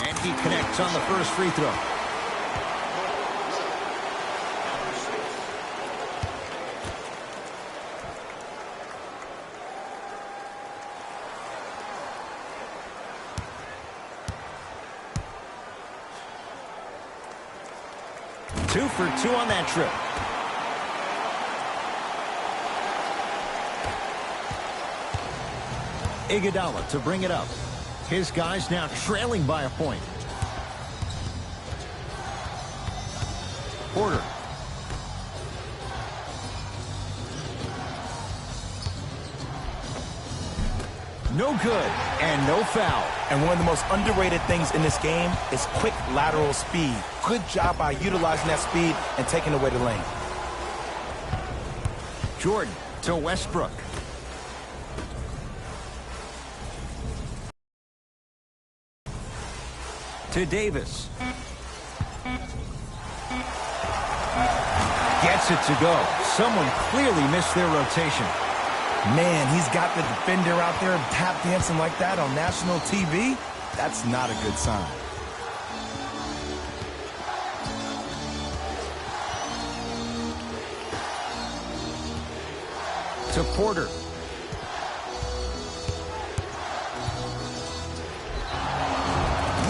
And he connects on the first free throw. Two for 2 on that trip. Iguodala to bring it up. His guys now trailing by a point. Porter. No good, and no foul. And one of the most underrated things in this game is quick lateral speed. Good job by utilizing that speed and taking away the lane. Jordan to Westbrook. To Davis. Gets it to go. Someone clearly missed their rotation. Man, he's got the defender out there tap dancing like that on national TV. That's not a good sign. To Porter.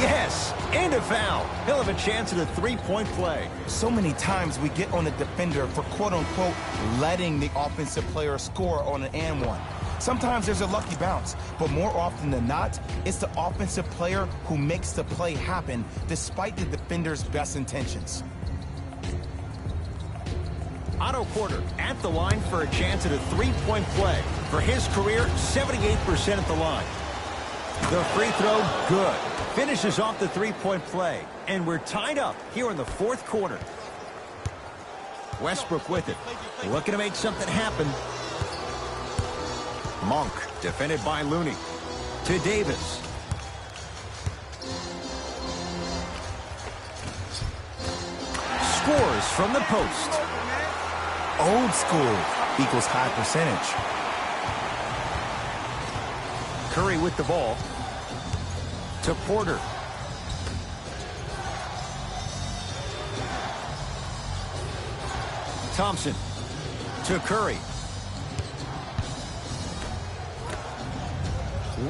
Yes, and a foul. He'll have a chance at a 3-point play. So many times we get on the defender for quote-unquote letting the offensive player score on an and one. Sometimes there's a lucky bounce, but more often than not, it's the offensive player who makes the play happen despite the defender's best intentions. Otto Porter at the line for a chance at a 3-point play. For his career, 78% at the line. The free throw, good. Finishes off the 3-point play. And we're tied up here in the 4th quarter. Westbrook with it. Looking to make something happen. Monk, defended by Looney. To Davis. Scores from the post. Old school equals high percentage. Curry with the ball. To Porter. Thompson to Curry.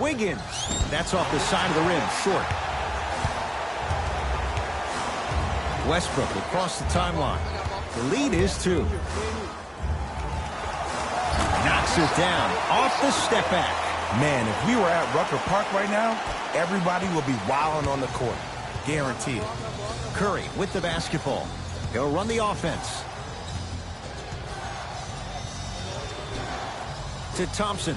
Wiggins. That's off the side of the rim, short. Westbrook across the timeline. The lead is 2. Knocks it down off the step back. Man, if we were at Rucker Park right now, everybody would be wilding on the court. guaranteed. Curry with the basketball. He'll run the offense. To Thompson.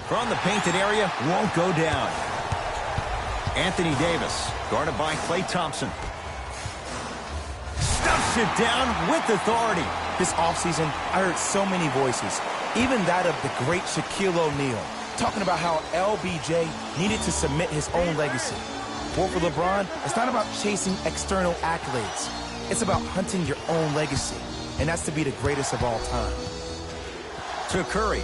From the painted area, won't go down. Anthony Davis, guarded by Klay Thompson. Stuffs it down with authority. This offseason, I heard so many voices, even that of the great Shaquille O'Neal, talking about how LBJ needed to submit his own legacy. Well, for LeBron, it's not about chasing external accolades. It's about hunting your own legacy, and that's to be the greatest of all time. To Curry.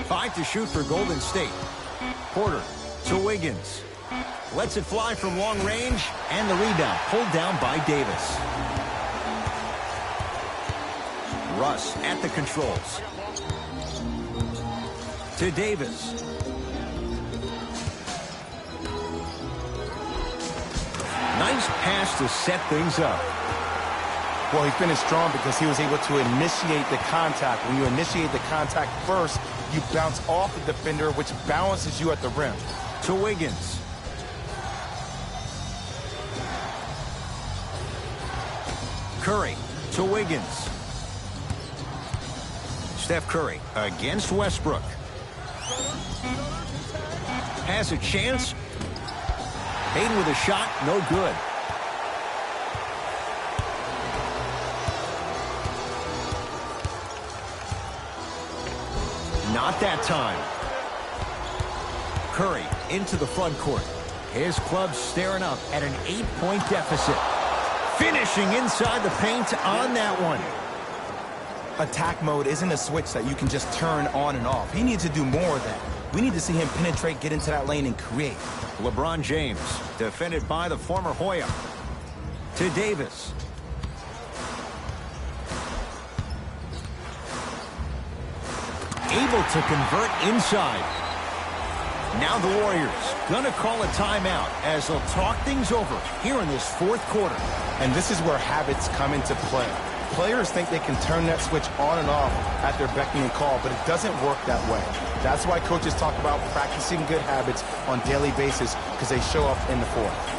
5 to shoot for Golden State. Porter to Wiggins. Lets it fly from long range, and the rebound pulled down by Davis. Russ at the controls. To Davis. Nice pass to set things up. Well, he finished strong because he was able to initiate the contact. When you initiate the contact first, you bounce off the defender, which balances you at the rim. To Wiggins. Curry to Wiggins. Steph Curry against Westbrook. Has a chance. Hayden with a shot, no good. Not that time. Curry into the front court. His club staring up at an 8-point deficit. Finishing inside the paint on that one. Attack mode isn't a switch that you can just turn on and off. He needs to do more of that. We need to see him penetrate, get into that lane, and create. LeBron James, defended by the former Hoya. To Davis. Able to convert inside. Now the Warriors gonna call a timeout as they'll talk things over here in this fourth quarter. And this is where habits come into play. Players think they can turn that switch on and off at their beckoning call, but it doesn't work that way. That's why coaches talk about practicing good habits on a daily basis, because they show up in the fourth.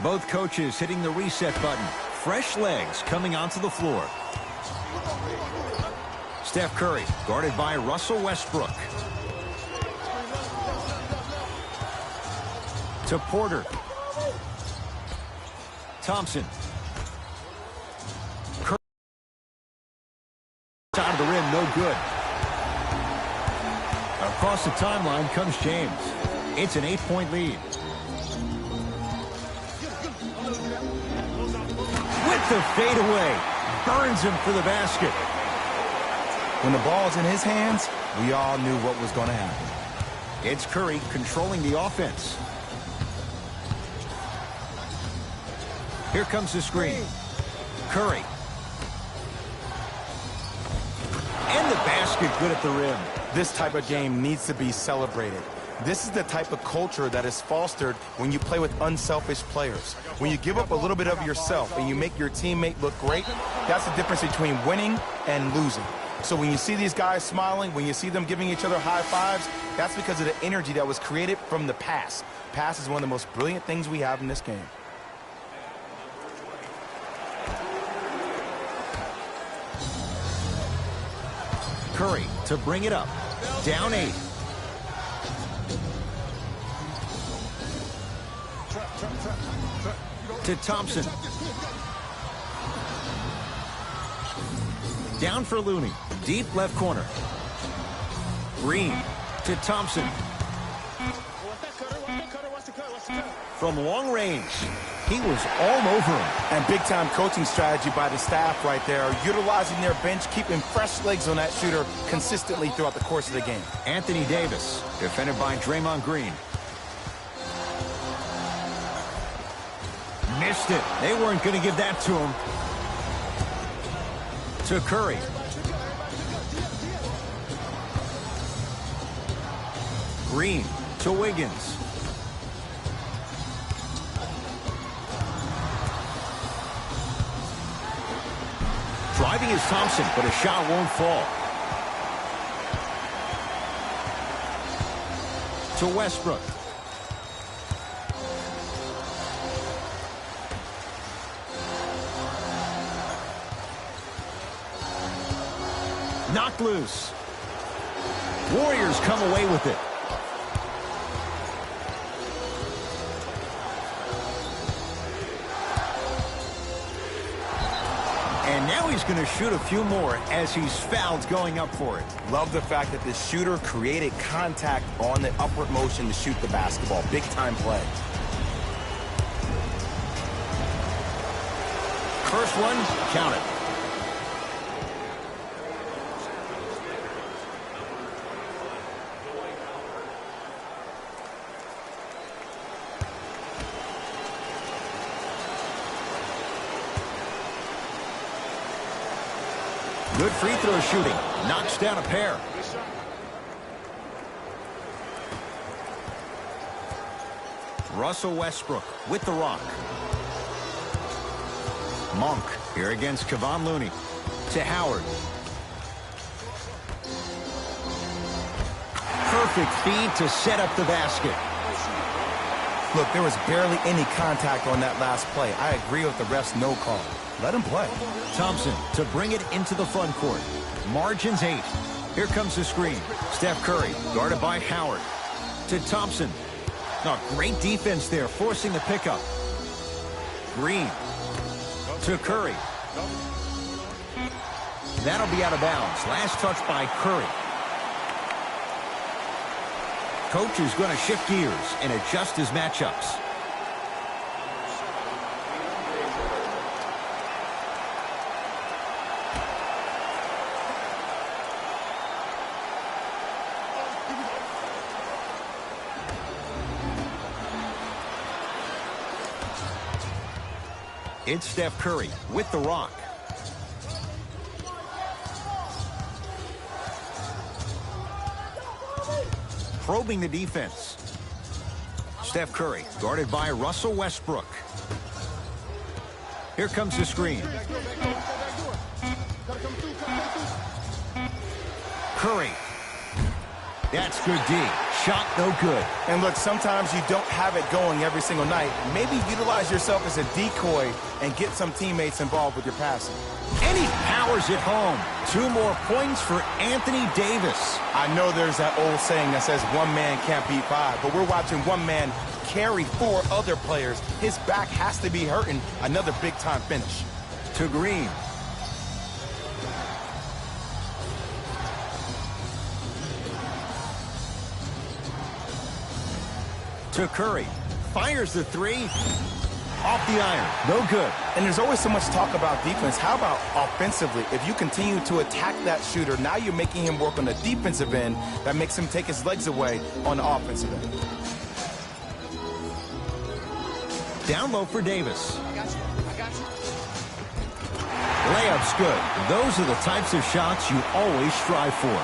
Both coaches hitting the reset button. Fresh legs coming onto the floor. Steph Curry, guarded by Russell Westbrook. To Porter. Thompson. Curry. Side of the rim, no good. Across the timeline comes James. It's an 8-point lead. With the fadeaway. Burns him for the basket. When the ball's in his hands, we all knew what was going to happen. It's Curry controlling the offense. Here comes the screen. Curry. And the basket good at the rim. This type of game needs to be celebrated. This is the type of culture that is fostered when you play with unselfish players. When you give up a little bit of yourself and you make your teammate look great, that's the difference between winning and losing. So when you see these guys smiling, when you see them giving each other high fives, that's because of the energy that was created from the pass. Pass is one of the most brilliant things we have in this game. Curry to bring it up. Down 8. To Thompson. Down for Looney. Deep left corner. Green to Thompson. From long range, he was all over him. And big-time coaching strategy by the staff right there, utilizing their bench, keeping fresh legs on that shooter consistently throughout the course of the game. Anthony Davis, defended by Draymond Green. Missed it. They weren't going to give that to him. To Curry. Green to Wiggins. Driving is Thompson, but a shot won't fall. To Westbrook. Knocked loose. Warriors come away with it. And now he's going to shoot a few more as he's fouled going up for it. Love the fact that the shooter created contact on the upward motion to shoot the basketball. Big-time play. First one, count it. Good free throw shooting. Knocks down a pair. Russell Westbrook with the rock. Monk here against Kevon Looney. To Howard. Perfect feed to set up the basket. Look, there was barely any contact on that last play. I agree with the ref's no call. Let him play. Thompson to bring it into the front court. Margins 8. Here comes the screen. Steph Curry guarded by Howard. To Thompson. Oh, great defense there, forcing the pickup. Green. To Curry. That'll be out of bounds. Last touch by Curry. Coach is going to shift gears and adjust his matchups. It's Steph Curry with the rock. Probing the defense. Steph Curry guarded by Russell Westbrook. Here comes the screen. Curry. That's good D. Shot no good. And look, sometimes you don't have it going every single night. Maybe utilize yourself as a decoy and get some teammates involved with your passing. And he powers it home. 2 more points for Anthony Davis. I know there's that old saying that says one man can't beat 5, but we're watching one man carry 4 other players. His back has to be hurting. Another big-time finish. To Green. To Curry. Fires the 3. Off the iron. No good. And there's always so much talk about defense. How about offensively? If you continue to attack that shooter, now you're making him work on the defensive end. That makes him take his legs away on the offensive end. Down low for Davis. Layup's good. Those are the types of shots you always strive for.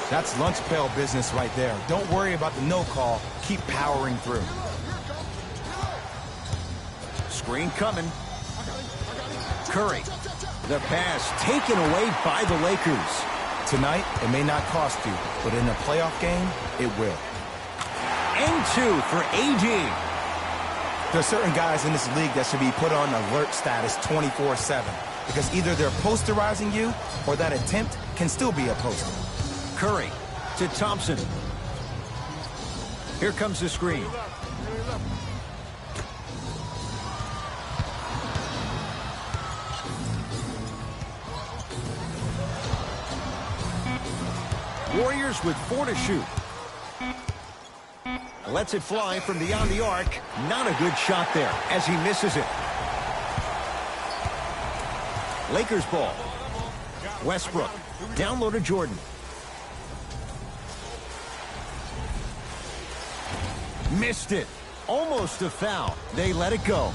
That's lunch pail business right there. Don't worry about the no call. Keep powering through. Screen coming. Curry. The pass taken away by the Lakers. Tonight, it may not cost you, but in a playoff game, it will. And 2 for AD. There are certain guys in this league that should be put on alert status 24/7 because either they're posterizing you or that attempt can still be a poster. Curry to Thompson. Here comes the screen. your left. Warriors with 4 to shoot. Lets it fly from beyond the arc. Not a good shot there as he misses it. Lakers ball. Westbrook. Down low to Jordan. Missed it. Almost a foul. They let it go.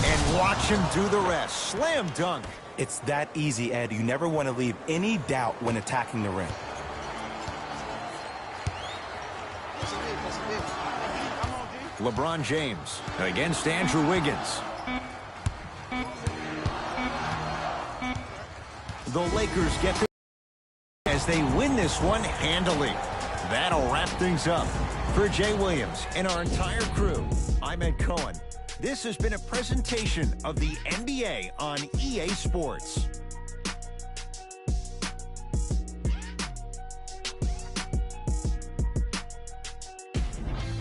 And watch him do the rest. Slam dunk. It's that easy, Ed. You never want to leave any doubt when attacking the rim. LeBron James against Andrew Wiggins. The Lakers get the as they win this one handily. That'll wrap things up. For Jay Williams and our entire crew, I'm Ed Cohen. This has been a presentation of the NBA on EA Sports.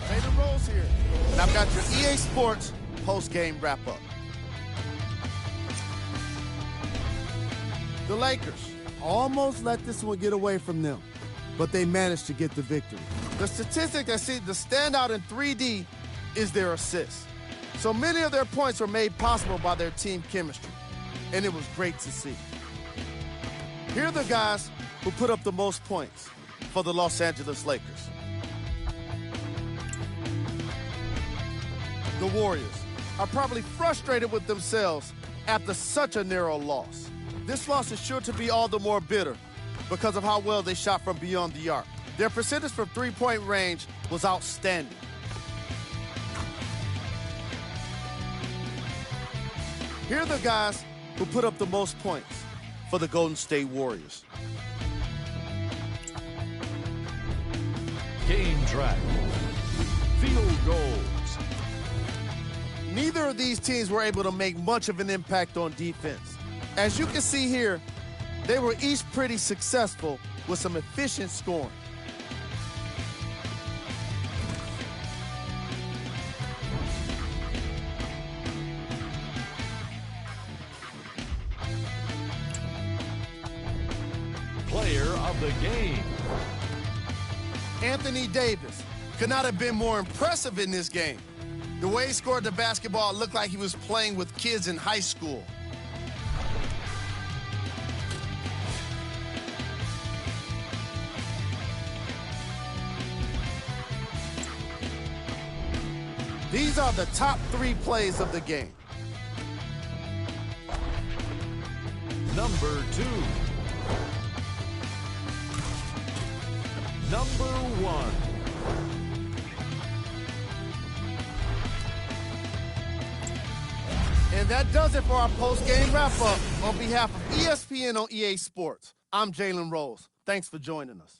Jalen Rose here, and I've got your EA Sports post-game wrap-up. The Lakers almost let this one get away from them, but they managed to get the victory. The statistic that seems to stand out in 3D is their assists. So many of their points were made possible by their team chemistry, and it was great to see. Here are the guys who put up the most points for the Los Angeles Lakers. The Warriors are probably frustrated with themselves after such a narrow loss. This loss is sure to be all the more bitter because of how well they shot from beyond the arc. Their percentage from three-point range was outstanding. Here are the guys who put up the most points for the Golden State Warriors. Game track. Field goals. Neither of these teams were able to make much of an impact on defense. As you can see here, they were each pretty successful with some efficient scoring. Player of the game. Anthony Davis could not have been more impressive in this game. The way he scored the basketball looked like he was playing with kids in high school. These are the top 3 plays of the game. Number 2. Number 1. And that does it for our post-game wrap-up. On behalf of ESPN on EA Sports, I'm Jalen Rose. Thanks for joining us.